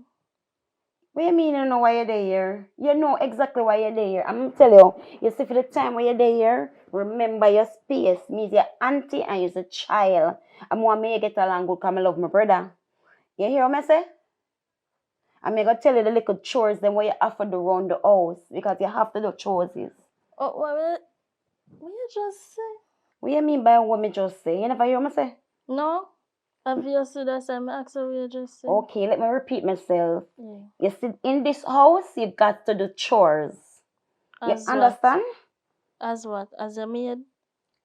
What you mean you know why you're there? You know exactly why you're there. I'm tell you, you see for the time where you're there, remember your space. Me's your auntie and you're a child. I'm want me to get along good because I love my brother. You hear what I say? I'm gonna tell you the little chores then what you have to do around the house because you have to do chores. Oh, what you just say? What you mean by what me just say? You never hear what I say? No? Obviously, that's why I asked what you just said. Okay, let me repeat myself. Yeah. You see, in this house, you got to do chores. You As understand? what? As what? As a maid?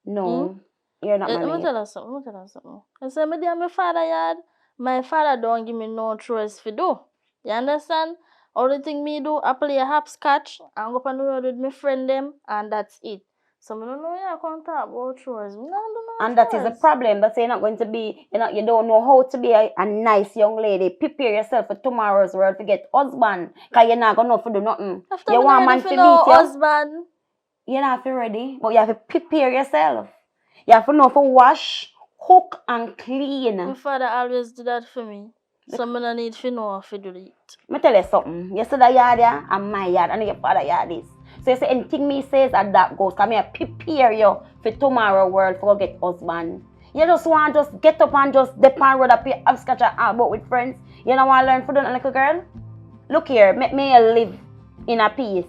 No, you're not Let my me maid. tell you something. I said, me there my father yard. My father don't give me no chores to do. You understand? Only thing me do, I play a hopscotch and go up on the road with my friend them, and that's it. So I don't know you can't talk about chores. Me don't do no And that is the chores. problem. That's why you're not going to be, you don't know how to be a nice young lady. Prepare yourself for tomorrow's world to get husband. Because you're not going to know to do nothing. After You me want ready man for to no meet you. husband. You're not feel ready. But you have to prepare yourself. You have to know for wash, cook, and clean. My father always do that for me. So I don't need to know how to do it. Let me tell you something. You see that yard there and my yard and your father yard is. So you say anything me says and that goes. Because I prepare you for tomorrow world for get husband. You just want to just get up and just dip on road up here, have scotch and about with friends. You don't want to learn for doing little girl? Look here, make me live in a peace.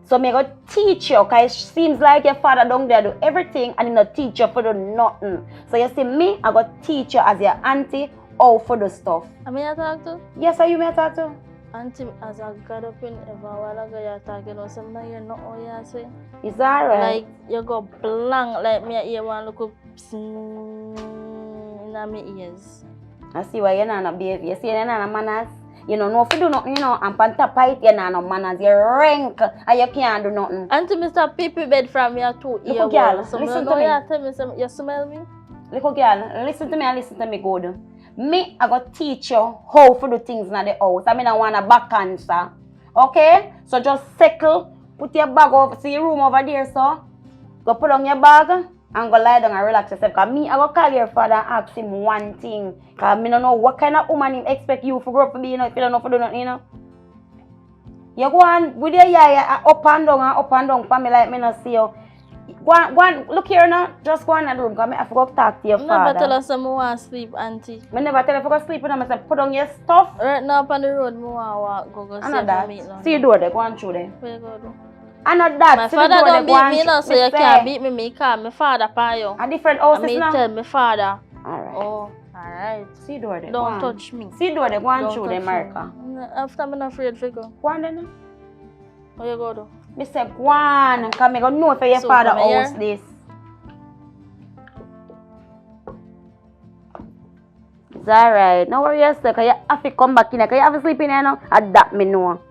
So me go teach you, because it seems like your father down there do everything and he not teach you for do nothing. So you see me, I go teach you as your auntie how for the stuff. I mean, I talk to? Yes, are you may talk to? Auntie, as I got up in a while ago, you're talking about something you know what you say. Is that right? Like, you go blank, like me, I want to look up in my ears. I see why you're not behave. You see you're not manners. You know, no if you do nothing, and pan top height, you're not manners. You're rank and you can't do nothing. Auntie, Mr. Pee bed from your two ear. Little girl, So listen know to me. you tell me some, you smell me? Little girl, listen to me and listen to me good. Me, I go teach you how to do things in the house. I mean, I want a back answer. Okay? So just settle, put your bag over, see your room over there, so. Go put on your bag and go lie down and relax yourself. Because me, I go call your father and ask him one thing. Because I don't know what kind of woman he expect you to grow up to be, if you don't know for do nothing, You go on with your yaya up and down for me like me not see you. Go on, look here now. Just go on in the room because I have to go talk to your father. Never tell us I want to sleep, Auntie. I never tell you to go sleep with him. I say put on your stuff. Right now up on the road, I want to go I see know if that. I meet now. See you door there, go on through there. Where you go do? I know that. My See the father door don't there, go beat me on now, so you can't beat me call my father pa you. A different I houses may now. tell my father. Alright. Oh, alright. See door there. Don't go on. touch me. See door there, go on Don't through touch there, me. America. After I'm not afraid to go. Go on there now. Where you go do? Me say go on, because I go know for your So, father come here. house this. It's alright. No worry yourself, because you have to come back in there. Because you have to sleep in there now. And that me know.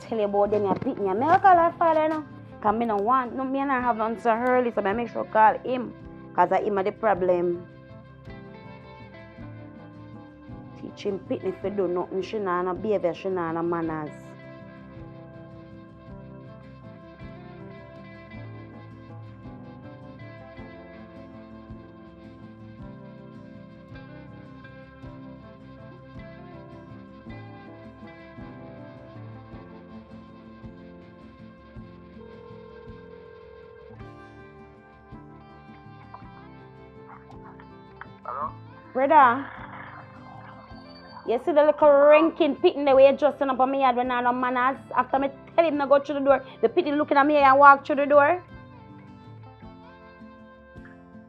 Tell you about them, you beat me. I may call her father now. Because I don't want, no, me and I have nothing so early, so I make sure I call him. Because I him are the problem. Teach him pitney if you do nothing. She not no behavior, she not no manners. Hello? Brother, you see the little ranking pitting the way adjusting up on me head when I no manners? After me tell him to go through the door, the pitting looking at me and walk through the door.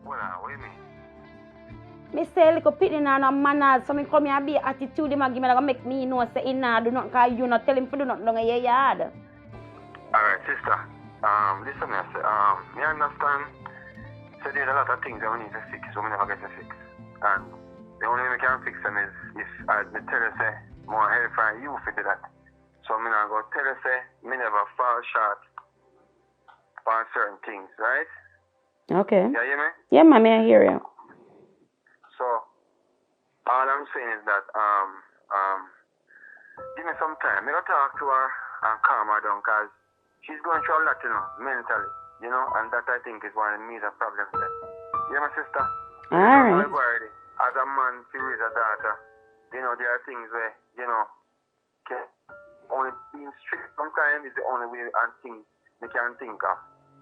What you mean? Me say little pitting and no manners, so me come here and be attitude him and give me like make me know say he nah do nothing because you not tell him to do nothing down in your yard. Alright, sister. Listen, I say, me understand. So there's a lot of things that we need to fix, so we never get to fix. And the only way we can fix them is if I tell you say, more help from you for do that. So I'm gonna go tell you say, me never fall short on certain things, right? Okay. You hear me? Yeah, mommy, I hear you. So all I'm saying is that give me some time. Me go talk to her and calm her down because she's going through a lot, mentally, and that I think is one of the major problems there. You hear my sister? Alright. As a man to raise a daughter, there are things where, only being strict sometimes is the only way and thing me can think of.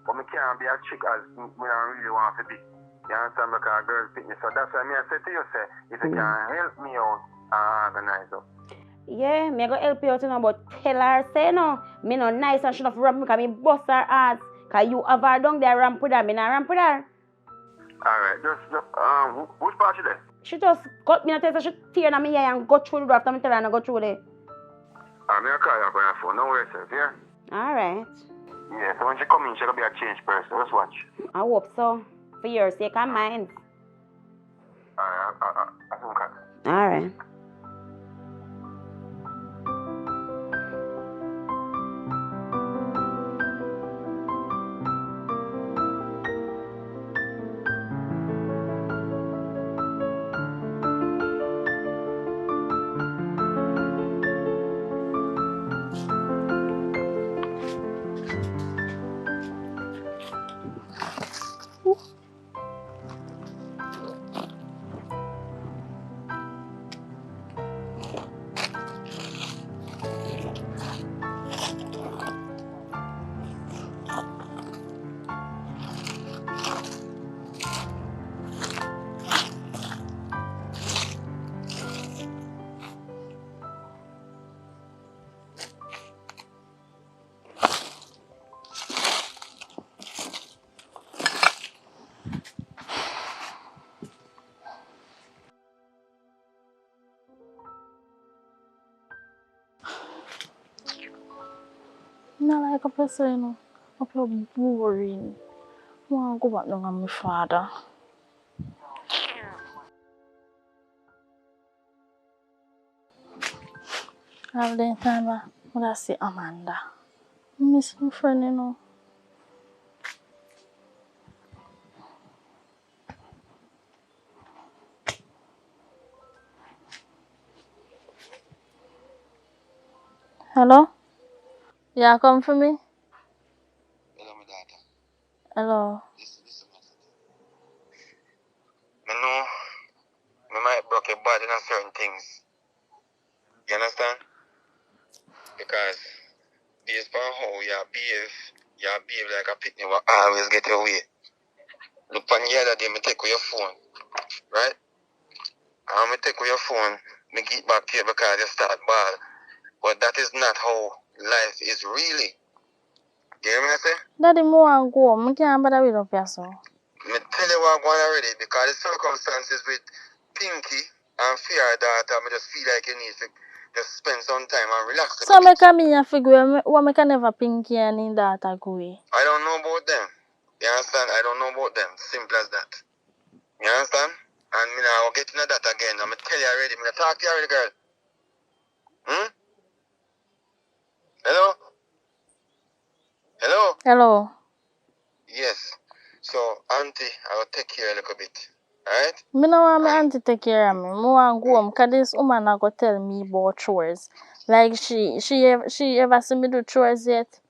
But me can't be a chick as me don't really want to be. You understand? Because girls pick me. So that's why I say to you, say, if you can help me out and organize up. Yeah, me go help you out, you know, but tell her, say no. Me no nice and she not ramp me, because me bust her ass. Because you have her down there ramp with her, me not ramp with her. Alright, just which part she there? She just got me and tell her she tear on me hair and go through the door after me tell her to go through there. I'm going to call you on your phone. No worries, sir. Yeah? Alright. Yeah, so when she come in, she'll be a changed person. Just watch. I hope so. For your sake and mine. Alright, I don't call. Alright. Not like a person, you know. I feel boring. I want to go back down to my father. All the time, I see Amanda. I miss my friend, you know. Hello? Yeah, come for me? Hello, my daughter. Hello. Listen. I know I might broke your body in certain things. You understand? Because based on how you behave like a picnic will always get your way. Look on the other day, me take with your phone. Right? And me take with your phone, me get back to you because you start ball. But that is not how life is really. You hear me I say? Daddy, I want to go. I can't bother with up here, so. Me tell you what I'm going already because the circumstances with Pinky and Fear daughter, I just feel like you need to just spend some time and relax. So, I can be a figure. What I can never Pinky and in that agree. I don't know about them. You understand? I don't know about them. Simple as that. You understand? And me now get into that again. I'm going to tell you already. I'm going to talk to you already, girl. Hello? Hello? Hello. Yes. So, auntie, I will take care a little bit. Alright? I don't want my auntie take care of me. I want to go home because this woman not go tell me about chores. Like she ever see me do chores yet?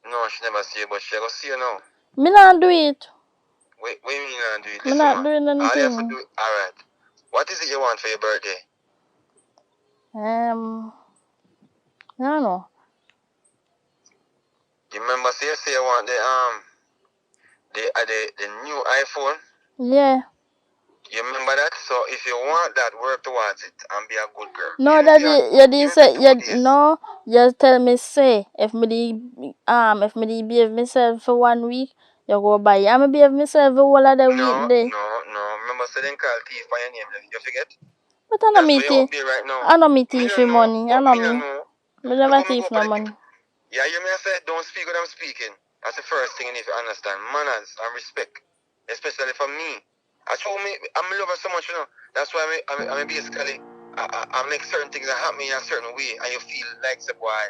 No, she never see you, but she will see you now. Me not do it. Wait, what do you mean you not do it? Me Listen, not man. doing All you have to anything. do, alright. What is it you want for your birthday? I don't know. You remember, say you want the new iPhone? Yeah. You remember that? So if you want that, work towards it and be a good girl. No, Even Daddy, you did say for 2 days. no. You tell me say if me behave myself for 1 week, you go buy. I behave myself the whole of the week day. No. Remember, say them call thief by your name. You forget? But I know That's me where you up thief. there right now. I know me Me thief don't for know, money. I but know me don't me. know. Me never Look, thief go no for money. Yeah, you may say don't speak what I'm speaking. That's the first thing you need to understand. Manners and respect. Especially for me. I told me I'm in love with so much, you know. That's why I basically I make certain things that happen in a certain way and you feel like the boy.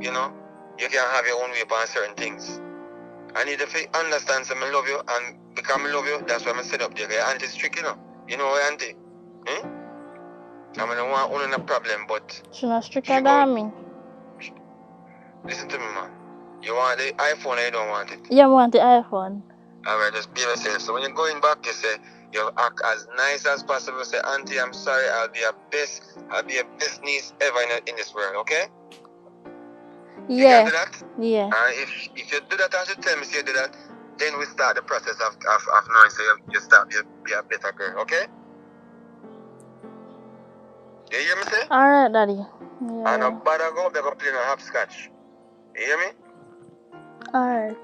You know, you can have your own way on certain things. I need to understand some I love you and because I love you, that's why I'm set up there. Your auntie's tricky, you know. You know auntie? I mean I want only a problem, but She not stricter than me. listen to me, man. You want the iPhone or you don't want it? You want the iPhone? Alright, just be yourself. So when you're going back, you say, you act as nice as possible. Say, auntie, I'm sorry, I'll be your best niece ever in this world, okay? You can Yeah. do that? Yeah. If you do that as you tell me say you do that, then we start the process of knowing so you start be a better girl, okay? You hear me say? Alright, Daddy. And Yeah. no bother go up there go play no hopscotch. You hear me? Alright.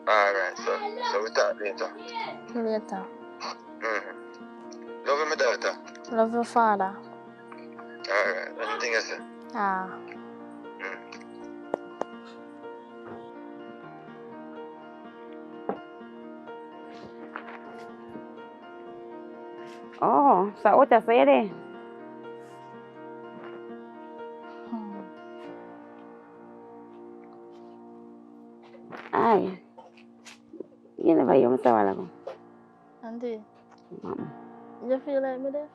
Alright, so we talk later. Later. Love you, my daughter. Love your father. Alright, anything you say? Ah. Oh, so what you say there? Aye. You never hear me say a while ago. Auntie, Mama. you feel like me there?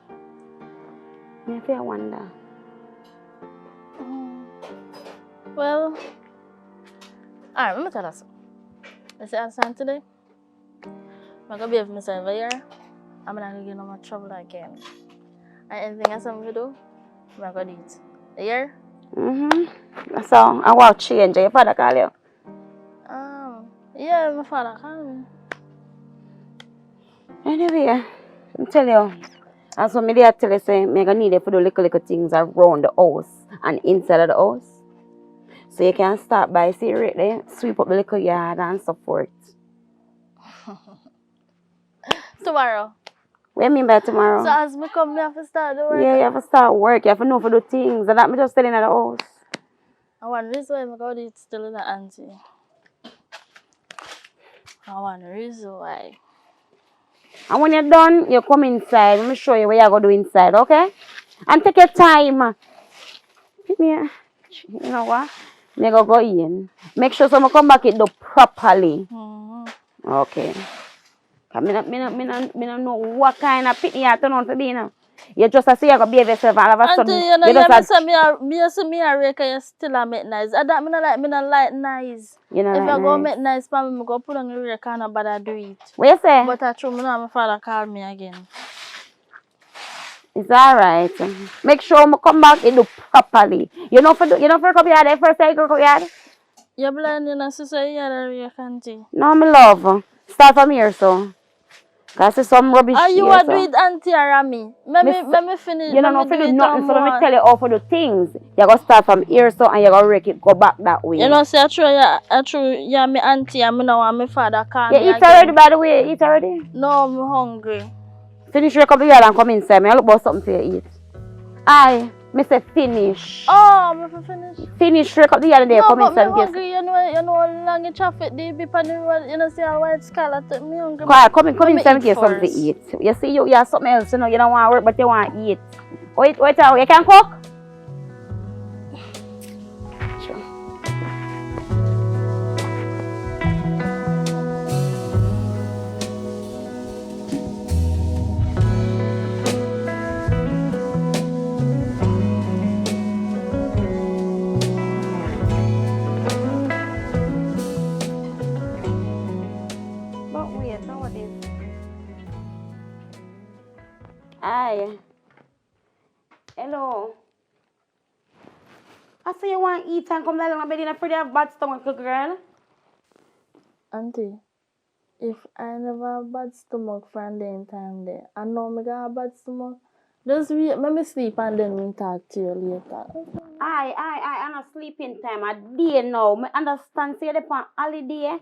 Me feel wonder. Well, alright, let me tell you something. You see, I'm today. I'm gonna behave myself here. I'm not gonna get no more trouble again. And anything else I'm gonna do, I'm gonna do it. You hear? So, I want change. Your father call you? Yeah, my father called me. Anyway, I'm tell you. And so, me there tell you, say, me gonna need you for do little things around the house and inside of the house. So, you can start by seriously sweep up the little yard and so forth. Tomorrow. What do you mean by tomorrow? So as me come, me have to start the work. Yeah, you have to start work. You have to know for the things. And that me just telling at the house. I want this why I go do it still in the auntie. I want the reason why. And when you're done, you come inside. Let me show you what you're going to do inside, okay? And take your time. Give me a, you know what? Me go in. Make sure someone come back it do properly. Okay. Cause me not know what kind of pitney you turn on for being now. You just say you go behave yourself and all of a sudden Auntie, you know, you you just say me a rake and you still a make nice. And that me not like nice. you know If like I go nice. make nice for me, I go put on the rake and nobody do it. What you say? But I true, me know my father call me again. It's alright. Make sure me come back it do properly. You know for come here the first time you go here? You blind, you know, sister, you are the rake, auntie. No, me love. Start from here, so. Cause there's some rubbish Are you here, want so. do it, auntie or me? Let me finish. You don't know if you do nothing, so let me tell you all for the things. You gotta start from here, so, and you gotta rake it, go back that way. You know, say I true, yeah, me auntie, and me know want my father call You me eat again. already, by the way? Eat already? No, I'm hungry. Finish rake up the yard and come inside. Me I look about something to you eat. Aye, me say finish. Oh, me for finish. Finish rake up the yard there, No, come but me inside. hungry. You know how long the traffic they be on the road. You know, see how white scarlet. Me hungry. Come inside and get something to first. eat. You see, you have something else, you know, you don't want to work, but you want to eat. Wait, you can cook? Sure. But wait, nowadays. Aye. Hello. I say you want to eat and come down and bed in a pretty have bad stomach, girl. Auntie, if I never have bad stomach from the time there, I know me got a bad stomach. Just wait, let me sleep and then we talk to you later. Aye, I'm not sleeping time. A day now. I understand, say you're on holiday,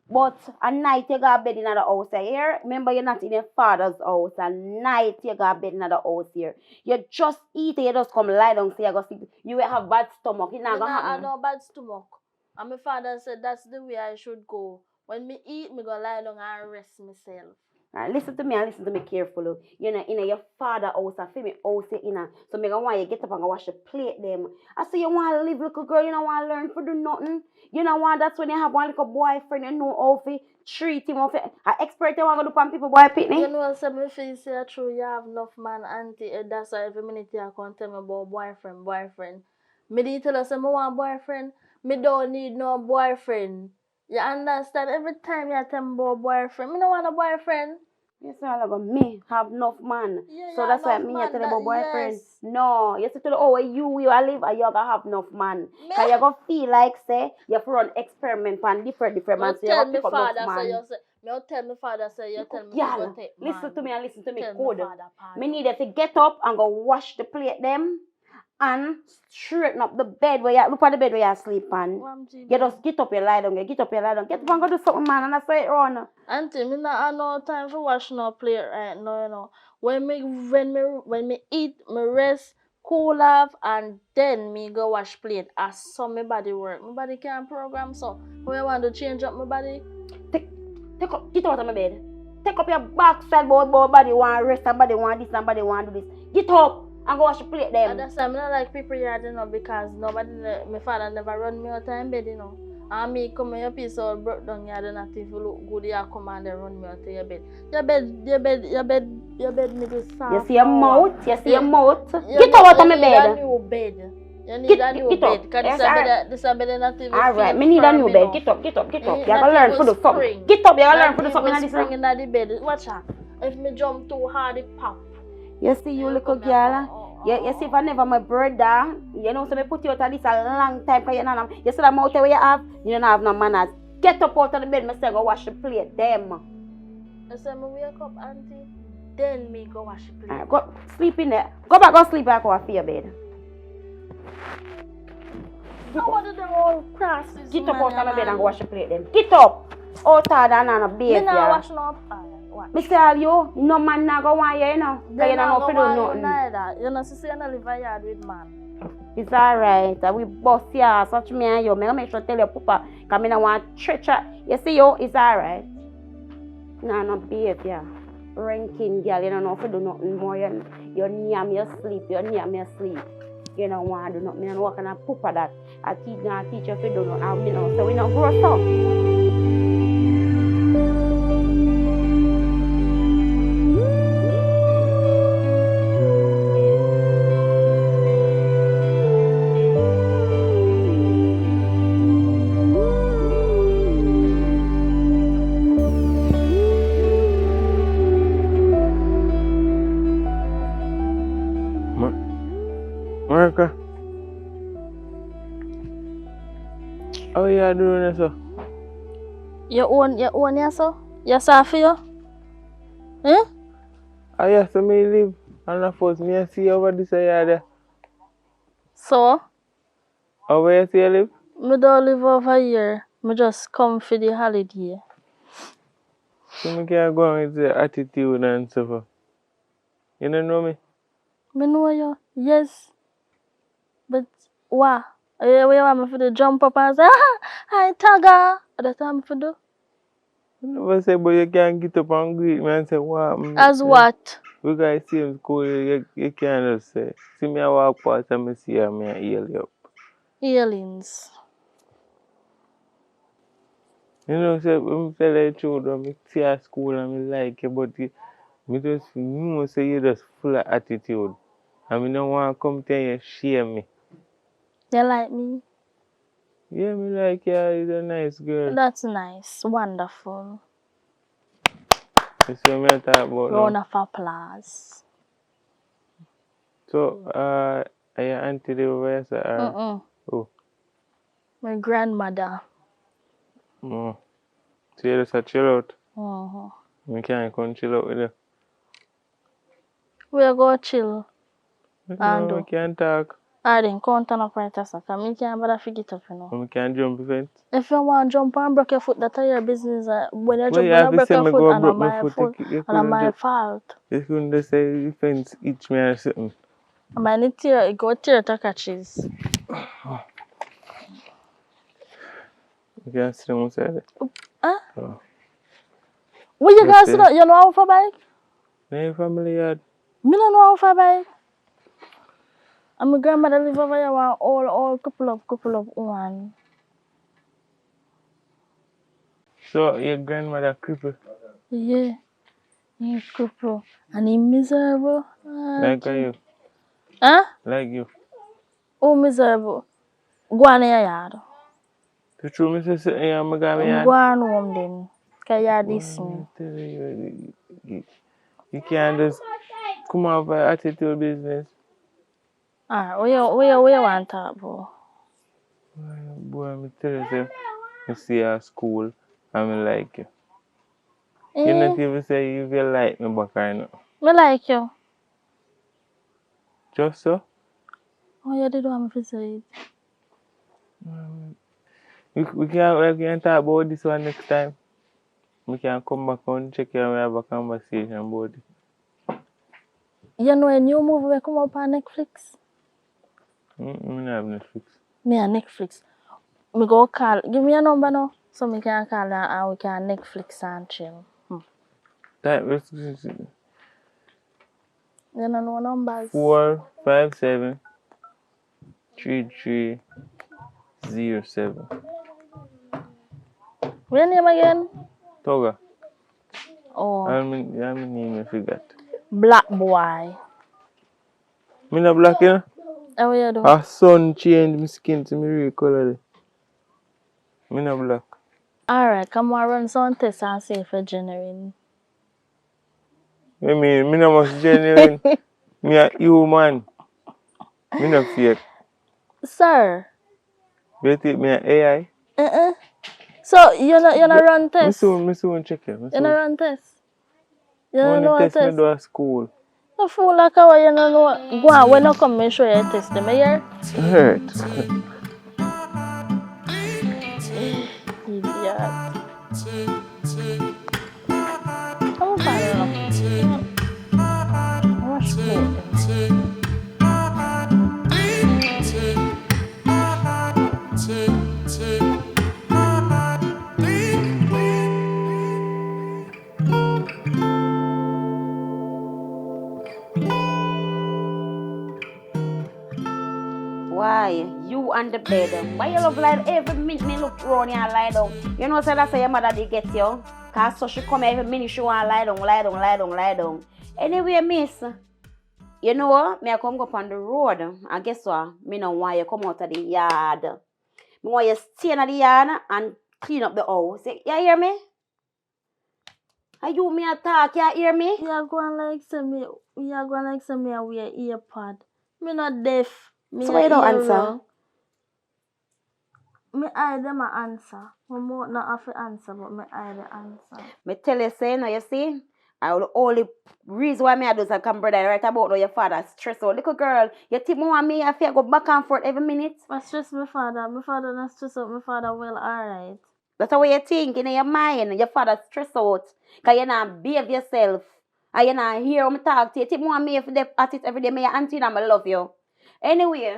but at night you got bed in the house here. Remember, you're not in your father's house. At night you got bed in the house here. You just eat, you just come lie down, say you go sleep. You will have bad stomach. It's not gonna I happen. know bad stomach. And my father said that's the way I should go. When me eat, me go lie down and rest myself. Right, listen to me and listen to me carefully. You know, in your father house and feel me house you in. So me want you get up and go wash the plate them. I say you want to live little girl, you don't want to learn for do nothing. You know what? That's when you have one little boyfriend, you know how to treat him. I expert you want to do on people boy pitney. You know, so me feel say true, you have enough man, auntie. That's why every minute you come tell me about boyfriend. Me did tell us I want boyfriend. Me don't need no boyfriend. You understand? Every time you tell me about boyfriend, me don't want a boyfriend. Yes, all about me have enough man. Yeah, So yeah, that's why enough me man, tell you about that- boyfriend. yes. No, you see to the oh you live and you gonna have enough man. Me- Cause you gonna feel like say you have to run experiment on different man. So you tell gonna me pick up enough father say man. you say me tell me father say you tell me to Y'all, go take listen man. to me and listen to me Tell me good. father pardon. Me need to get up and go wash the plate them and straighten up the bed where you look at the bed where you sleep on. Ramsey, You just get up, you lie down, get up, you lie down, get up and go do something, man, and I say it run. Auntie, me not have no time for wash no plate right now, you know. When me eat, me rest, cool off, and then me go wash plate. As so my body work. My body can't program so. When you want to change up my body, Take up, get out of my bed. Take up your backside, boy, body want rest, somebody want this, somebody want do this. Get up and go wash the plate them. and that's why I not like people yard, you know, because nobody, my father never run me out of bed, you know. And me come in your piece all broke down yard and if you look good, you come and they run me out of your bed. Your bed nigga soft. You see your mouth, you see your mouth. You Get out of my You need bed. a new bed. You need a new Get bed. up. Because Yes, this a bed not even Alright, feel me need a firm new bed. enough. Get up. You Not gotta learn even to do something. spring. Get up, you gotta learn Not to do something even in spring this. in the bed. Watch out. If me jump too hard, it pop. You see, you little girl. You see, if I never my brother, you know, so me put you out of this a long time. Cause you see that mouth where you don't have no manners. Get up out of the bed, me say go wash the plate, them. I say, me wake up, auntie. Then me go wash the plate. Go sleep in there. Go back, go sleep back off your bed. I want the whole crosses. Get up out of my bed and go wash the plate, them. Get up. Out of that and a Me baby. not wash no what? Me tell you, no man not go want you, know. Cause you don't know if you do nothing. Neither. You know, sister, you don't live a yard with man. It's alright. We boss ya, such me and you. Me make sure tell your papa, cause me don't want treacher. You see you, it's alright. No behavior. Ranking girl, you don't know if you do nothing more. You near me, you sleep. You near me, you sleep. You don't want to do nothing. Me don't work on a papa that. I teach you if you do nothing. I mean, so we don't grow up. Marika, how you doing this? You own yourself? You for you? Hmm? I have to me live and of course me see over this yard. So? How where you see you live? Me don't live over here. Me just come for the holiday. So me can go with the attitude and stuff. You don't know me? Me know you, yes. But what? You want me for the jump up and say, hi, Tagger? That's what I'm for do. I never say, but you can't get up and greet me and say, what? As what? We got same school, you can't just say. See me I walk past and me see you and me I heal you up. Healings. You know, say, when I tell you the truth, when I see you at school and me like you, but me just know say you just full of attitude. And I don't want to come tell you shame me. You like me? Yeah, me like you, you're a nice girl. That's nice. Wonderful. That's what I talk about Round now. of applause. So, are your auntie there over here, sir? Oh. My grandmother. Oh. So you just chill out? Mm-hmm. We can't come chill out with you. We'll go chill. No, we can't talk. I didn't count on a right as a me can't bother to get up, you know. We can't jump the fence. If you want to jump and break your foot, that's your business. When you Well, jump you and have to break say your me foot, go and broke my my foot, you and my couldn't fault. You couldn't just say the fence each me or something. And my tear, it go tear to catches. You can't sit down outside it. Huh? Oh. Where you guys sit down? You know how for bike? No, your family yard. Me don't know how for bike. And my grandmother live over here one all couple of one. So your grandmother crippled? Yeah. He crippled. And he miserable. Like you? Huh? Like you? Oh, miserable. Go on in your yard. The truth is sitting here, I'm going Go on home then. Because you are this me. You can't just come off an attitude business. Alright, what you want to talk about? Boy, me tell you, say, me see you at school and me like you. You not even say you feel like me back or not. Me like you. Just so? Oh, you did want me to say it. We can talk about this one next time. We can come back and check it and we have a conversation about it. You know a new movie will come up on Netflix? Me not have Netflix. Me on Netflix. Me go call. Give me your number now. So me can call and we can Netflix and chill. Type You don't know numbers? 457 3307. What's your name again? Toga. Oh, I'm name I forgot. Black Boy. Me not black, you know? How you do? A sun change my skin to me real color. Me not black. Alright, come on, run some tests and see if you're genuine. I mean, me not must genuine. Me a human. Me not fake. Sir. You think me a AI? So you not run tests? Me soon check it. You not run tests? You don't Only know a test me test? do at school. No fool like how you don't know. Go on, when you come and show you a test them here. Hurt. Idiot. Come on, wash plate them. Why? You on the bed. Why you love lie every minute me look round you and lie down? You know say that's how your mother did get you. Cause so she come every minute she want lie down. Anyway, miss. You know what? Me I come go up on the road. And guess what? Me no want you come out of the yard. Me want you stay in the yard and clean up the house. You hear me? Are you me attack? You hear me? You are going like me and wear earpod. Me not deaf. Me So why you don't answer? Me I them a answer. My mouth not have to answer, but me I the answer. Me tell you say no, you see? I will only reason why me I do is I come brother right about now your father stress out. Little girl, you think more and me I feel go back and forth every minute? But stress my father. My father not stress out. My father well alright. That's the way you think in your mind. Your father stress out. Cause you not behave yourself. And you not hear me talk to you. You think more and me if they at it every day, me auntie and I love you. Anyway,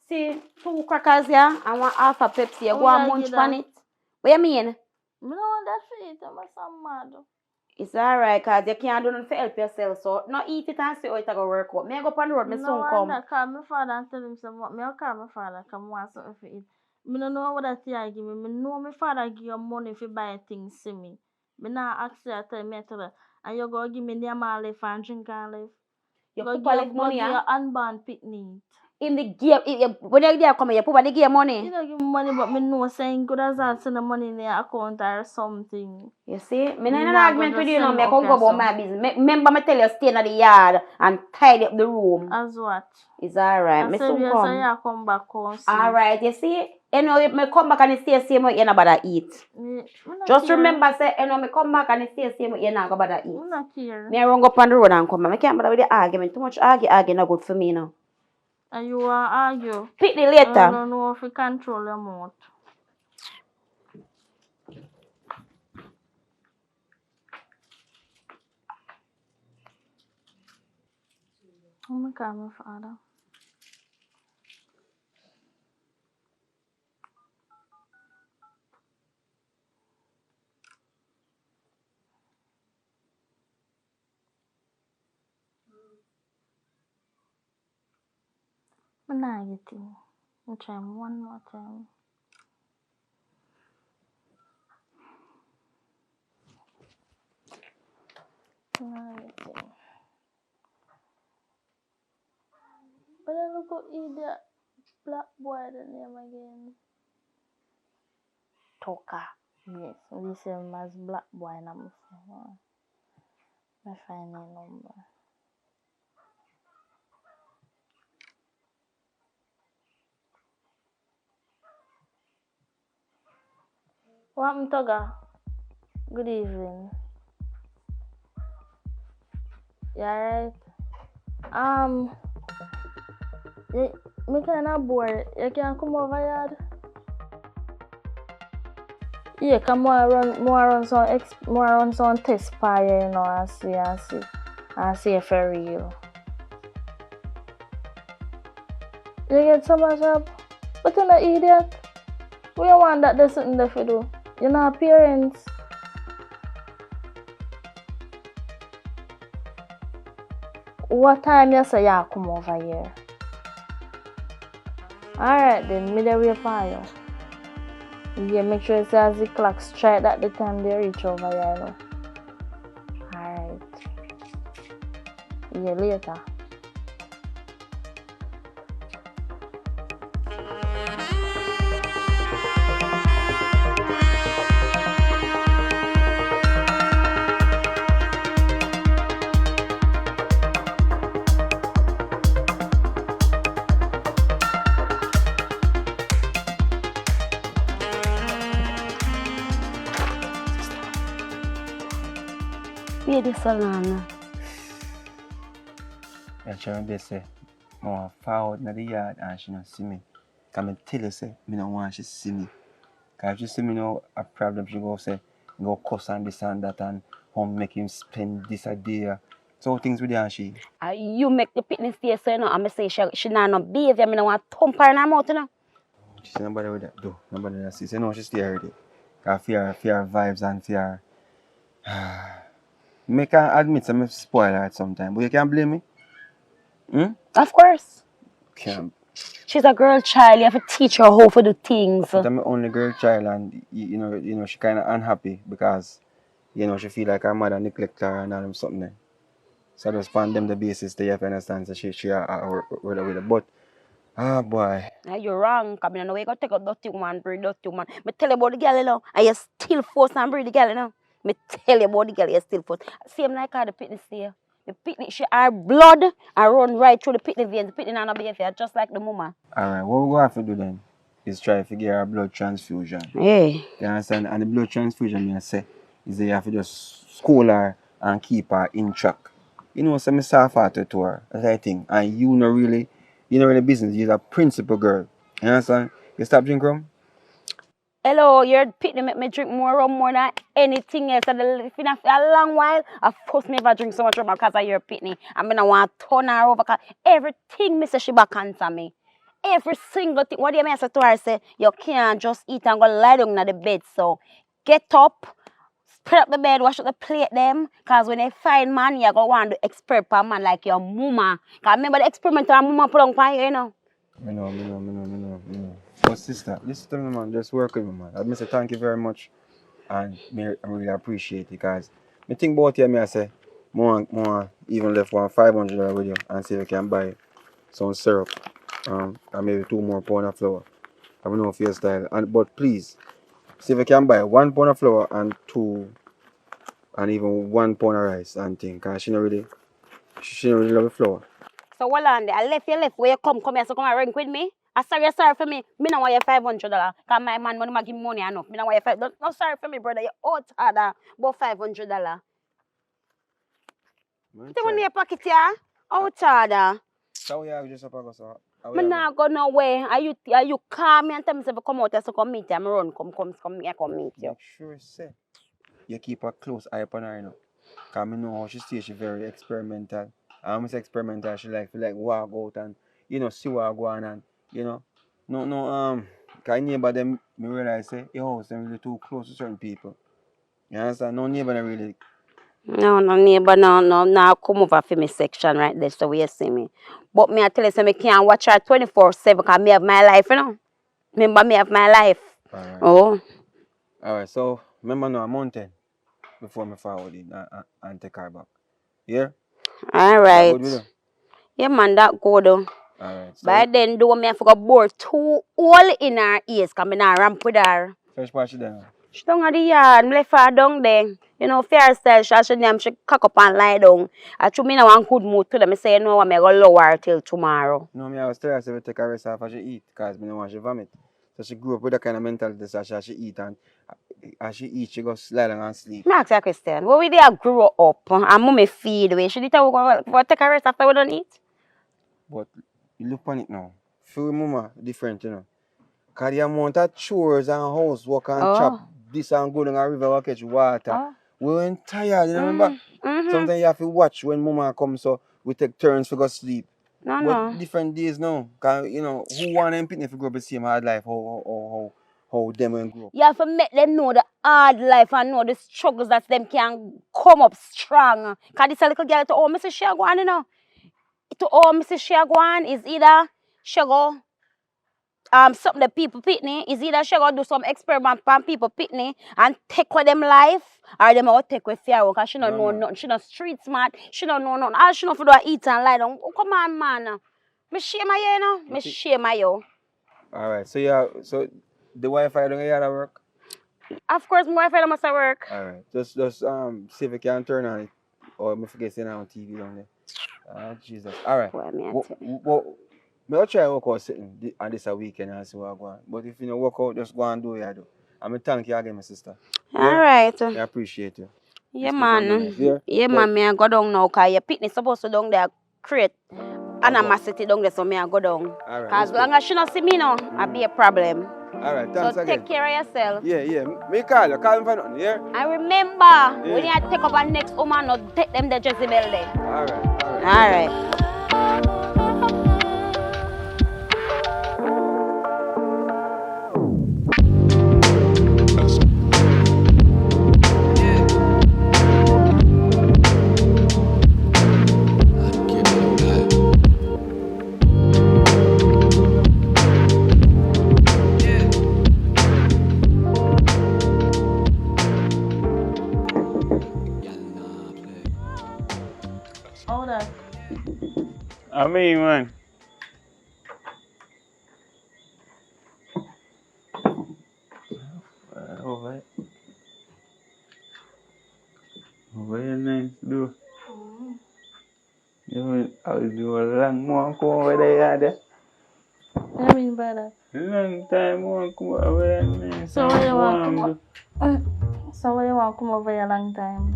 see 2 crackers here and 1 half a Pepsi. You go and munch on it. What you mean? Me no want that for it. I'm so mad. It's alright, cause you can't do nothing to help yourself. So no eat it and see how it go work out. Me go up on the road, me soon come. No, call my father and tell him some. Me call my father come want something for it. Me no know what that you give me. Me know my father give you money if you buy things to me. Me not ask you tell me tell her. And you go give me the man left and drink and left. You papa left money, your unborn picnic. In the game, when you there come, you papa the game money. You don't give me money, but me know saying good as that send the money in your account or something. You see, me not in an argument with you now. Me come go about my business. Remember, me tell you stay in the yard and tidy up the room. As what? It's alright. Me soon come. So you come back home. Alright, you see. You know, if me come back and you stay same way, you not bother eat. Just remember, say, you know, me come back and you stay same way, you not go bother eat. I'm not here. Me run up on the road and come back. Me can't bother with the argument. Too much argue not good for me now. And you want to argue? Pick me later. I don't know if you control your mouth. I'm going to call my father. I'm not getting. I'll try one more time. I'm not getting. But I look at idiot black boy the name again. Toka. Yes, we say him as black boy and I'm saying. I find her number. What happened, Toga? Good evening. You alright? Me kinda bored. You can come over here? Yeah, come run some test fire, you know, and see if for real. You get so much up? But you're not idiot. We don't want that there's something there for do. You're not parents. What time you say you come over here? Alright then, me there wait for you. Yeah, make sure you see as the clock strike that the time they reach over here, you know. Alright. Yeah, later. Where this alone? I'm trying to say, I want to forward in the yard and she don't see me. Because I tell her, say, I don't want she see me. Because if she see me now, a problem, she go say, go cuss and this and that and make him spend this a day. So things with her and she. You make the pitney stay so you know, and I say she not no behavior, I don't want to thump her in her mouth, you know. She say nobody with that do. Nobody that see. So no, she stay already. Because fear vibes and fear. I can admit I'm a spoiler at some time, but you can't blame me. Of course. Can't. She's a girl child, you have to teach her how to do things. But I'm my only girl child and you know she kinda unhappy because she feel like her mother neglect her and all them something there. So I just find them the basis they have to understand that she with her. But boy. You're wrong, because I know you got to take a dirty woman, breed dirty woman. I tell you about the girl, you know, and you still force and breed the girl, you know. I tell you about the girl, you still force. Same like how the pitney stay. The pitney, she her blood and run right through the pitney veins. The pitney not no behavior, just like the mama. Alright, what we go have to do then is try to get her blood transfusion. Hey. You understand? And the blood transfusion, I say, is that you have to just school her and keep her in track. You know, so I soft hearted to her, that's I think. And you not really business, you're a principal girl. You understand? You stop drinking rum? Hello, your pitney make me drink more rum more than anything else. And if in a long while, of course, me never drink so much rum because of your pitney. I mean, I want to turn her over because everything me say she back answer me. Every single thing. What do you mean? I say to her, say, you can't just eat and go lie down on the bed. So, get up, spread up the bed, wash up the plate them. Because when they find man, you go want to experiment on man like your mama. Because remember the experiment our mama put on fire, you know. I know. But sister, listen to me, man. Just work with me, man. I say thank you very much. And I really appreciate it because I think about you, I say, more even left $500 with you and see if I can buy some syrup and maybe 2 more pounds of flour. I don't know if your style. But please, see if I can buy 1 pound of flour and 2 and even 1 pound of rice and thing. Because she don't really love the flour. So, hold on there. I left where you come here, so come and rank with me. I sorry for me. Me don't want your $500. Because my man money give me money enough. Me don't want your no sorry for me, brother. You out harder about $500. You want your pocket here? Out harder. So you just up and go, so. Me not go nowhere. Are you call me and tell me if you come out here so come meet you? I'm run, come here, come meet you. Make sure say you keep a close eye upon her, you know. Because I know how she stays, she's very experimental. And when I say experimental, she like walk out and see what go on and no because neighbor them me realize say your house them really too close to certain people. You understand? No neighbor them really. No neighbor, no come over for me section right there, so you see me. But me I tell you, so me can't watch her 24/7 because me have my life, you know. Remember me have my life. Alright. Oh. Alright, so remember now a mountain before me forward it and take her back. Yeah? Alright. That Yeah man, that good. Alright. So By then do me I forgot bore 2 hole in her ears because me not ramp with her. fresh part she done. She down at the yard, me left her down there. You know, fair style, she cock up and lie down. I should me in one good mood to them. I say, you know what, I'm going to lower her till tomorrow. No, me I was telling her to take a rest after she eat, because me don't want she vomit. So she grew up with that kind of mentality, so she eat and as she eat, she goes lie down and sleep. Me ask you a question. What we there grow up and mommy feed we? Should you tell we take a rest after we don't eat? But you look on it now. Feel mama different, you know. Because the amount of chores and housework and chop this and go down a river and catch water. We went tired, you remember? Sometimes you have to watch when mama comes, so we take turns to go sleep. But different days now. Because, you know, who want them people to grow up the same hard life? How them when grow up? You have to make them know the hard life and know the struggles that them can come up strong. Because this a little girl to all Mrs. Shagwan, you know. To all Mrs. Shagwan is either she go something the people pitney is either she go do some experiment on people pitney and take with them life or them out take with fear because she don't know nothing. She not street smart. She don't know nothing. All she know for do eat and lie down. Oh, come on, man. Me shame my you know. Me shame my you. Alright, so yeah, so the Wi-Fi don't get to work? Of course, my Wi-Fi must work. Alright, just see if you can turn on it. Or I forget to on TV down there. Oh, Jesus. Alright. I'll try to work out sitting on this a weekend and see what I go on. But if you don't work out, just go and do what you do. I'm thank you again, my sister. Alright. I appreciate you. Yeah, man. Yeah, man, me I go down now because your picnic supposed to down there create animosity down there, so me I go down. Because as long as she not see me now, I'll be a problem. Alright, thanks so again. Take care of yourself. Yeah. Me call you. Call me for nothing, yeah? And remember, when you take up our next woman, not take them the Jezebel there. Alright. I mean, man. Very nice, though. I'll do a long walk over there. What do you mean by that? Long time walk over there. So where you want to come over here a long time?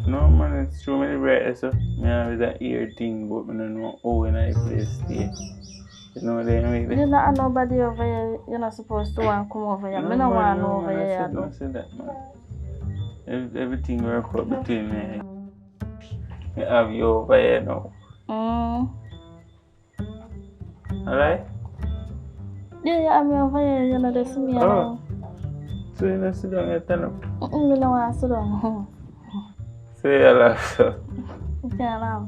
No, man, it's too many bright, so I have that ear thing, but I don't know how in I place stay. You know what I mean? You're not nobody over here. You're not supposed to want to come over here. I don't want to over here. I said that, man. Everything work out between me. I have you over here now. Alright? Yeah, I'm over here. You know, this me now. So you don't sit down and turn up? I don't want to sit down. So you laugh, so? You can't laugh.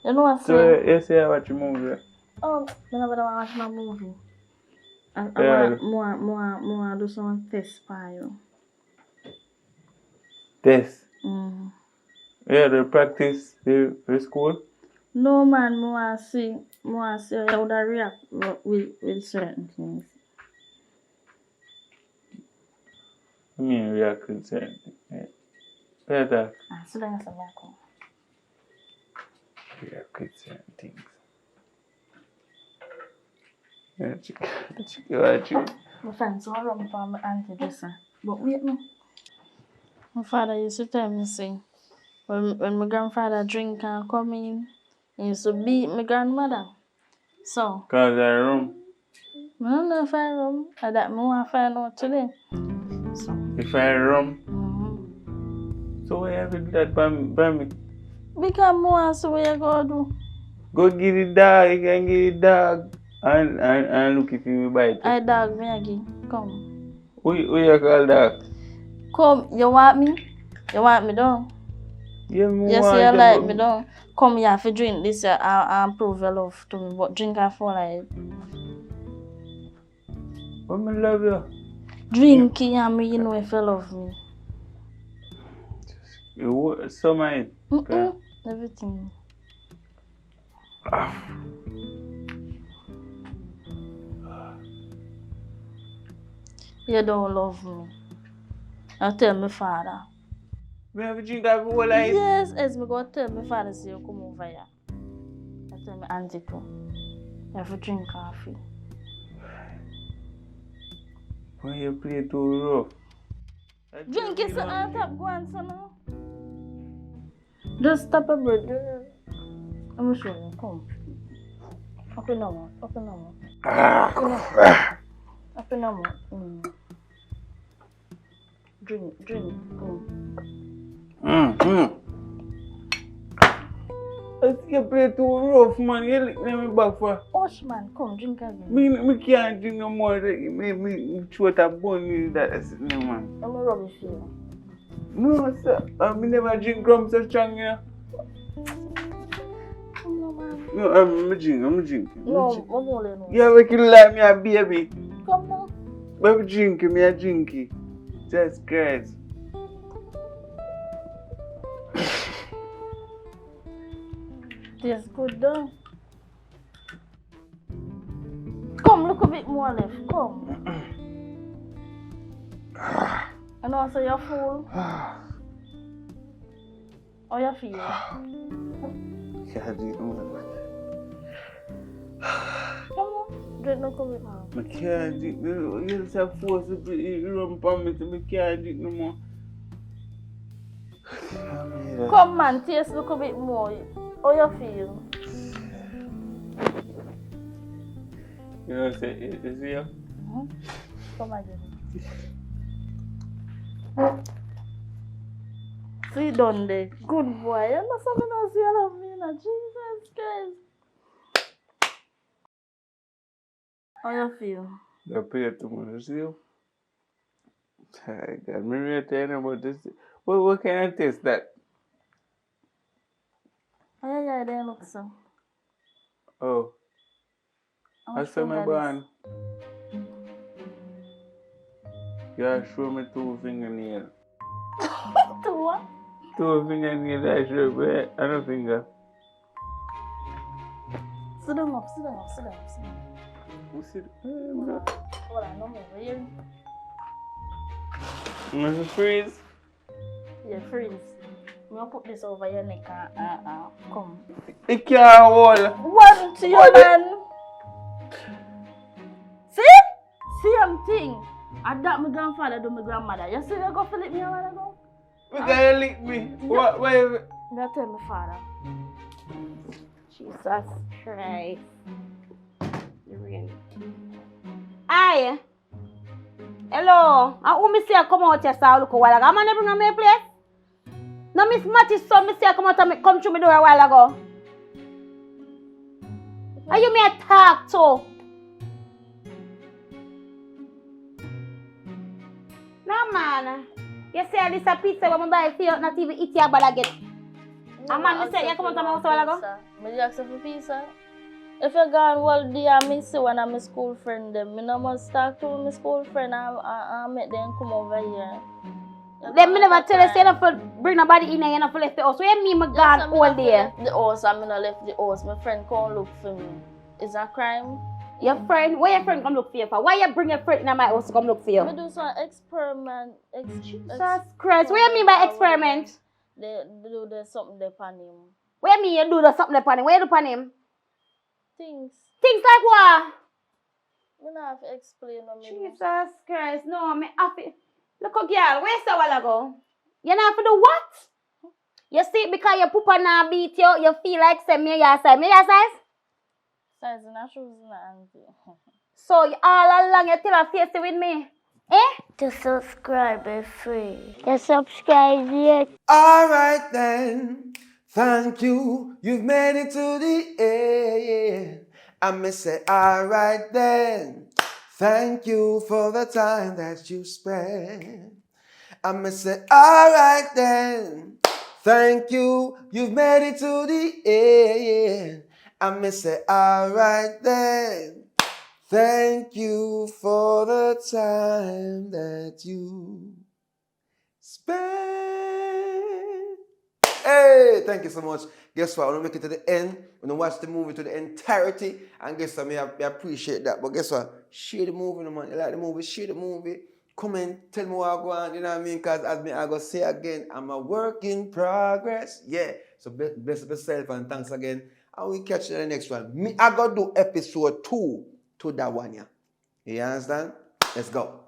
You know what? So you say I watch a movie? Oh, I never watch my movie. I want to do some test for you. Test? Yeah, the practice the school? No, man, I want to see how they react with certain things. I mean, react with certain things. Better. So then I say, yeah, react with certain things. Yeah, chicken. My friends all run for my auntie this. But wait no. My father used to tell me say, when my grandfather drink and come in, he used to beat my grandmother. So Cause I room. I don't know if I rum. I that I want to find out today. So if I rum. So why have you do that by me? Because I want to see what you go do. Go get the dog, you can get the dog. And look if you bite it. I dog me again. Come. Who you call dog? Come, you want me? You want me down? Yeah, yes, you like me down. Come here for drink this and prove your love to me. But drink and fall like but I love you. Drink and me, you know if you love me. You so mine. Everything. You don't love me. I tell my father. Me have a drink of whole life. Yes, as me go tell my father say you come over here. I tell my auntie too. You have to drink coffee. Why you play too rough? Drink it, and top go on, son. Just stop a bread. I'm show you. Come. Up and down. Up and down. Up and down. Drink. I think you play too rough, man. You lick me back for. Hush, man. Come, drink again. Me can't drink no more. Me throat a bone me that no man. I'm a rubbish here. No, sir. Me never drink rum so strong, you know. No, man. No, I'm drinking. No, I'm only no. You make it like me a baby. Come now. I'm drinking, me a drinking. Jesus Christ. Tastes good though. Come, look a bit more left. Come. And also you're full. How you feel? Can't drink no more. Come on. Drink look a bit more. I can't drink. You just have force to put rum on me, so I can't drink no more. Come man, taste look a bit more. How you feel? You know what I'm saying? You see you? Come again. See done there. Good boy. You know something else you love me now. Jesus Christ. How you feel? I pay too much, see you? I got me really telling about this. What kind of taste that? Oh yeah, they look so. Oh, I saw my band. You show me 2 fingernails. To what? 2 fingernails, I show me another finger. Sit down up. What's it? Hold on, no more. Here. Must it freeze? Yeah, freeze. I'm gonna put this over your neck and come. It can't hold. One to you, man. See them thing. I that my grandfather do my grandmother. You see you go Philip me a while ago? You gotta lick me. What? Why? I tell my father. Jesus Christ. Aye. Hello. I want me say I come out here so look a while ago. I'm never bring my place. No, Miss Mattis son me say I come out and come through my door a while ago. Are you me a talk to? No man. You say this a pizza when I buy for you, not even eat your bad again. A man me say you come out and a while ago. Me ask for pizza. If you gone well there, I see one of my school friend them. Me no must talk to my school friend and make them come over here. Then me never tell you say you not bring nobody in and you not left the house. What you mean me gone all day? The house, I mean I left the house. My friend come look for me. Is that crime? Your friend? Where your friend come look for you for? Why you bring your friend in my house to come look for you? Me do some experiment. Jesus Christ. What you mean by experiment? They do something they pan him. What you mean you do something upon him? What you do upon him? Things. Things like what? Me not have to explain what me do. Jesus Christ. No, me have to. Look up, girl. Where's the while ago? You not have to do what? You see, because your poopa now beat you, you feel like say me your size. Me your size? Size in her shoes in her auntie. So all along you still have face with me? Eh? To subscribe is free. You subscribe yet? Alright then, thank you, you've made it to the end. I may say, alright then, thank you for the time that you spent. I may say, alright then, thank you, you've made it to the end. I may say, alright then, thank you for the time that you spent. Hey, thank you so much. Guess what? I want to make it to the end. When I watch the movie to the entirety, and guess what? I appreciate that. But guess what? Share the movie, man. You like the movie? Share the movie. comment, tell me what I go on, you know what I mean? Because as me, I go say again, I'm a work in progress. Yeah. So bless yourself and thanks again. And we catch you in the next one. Me, I go do episode 2 to that one, yeah. You understand? Let's go.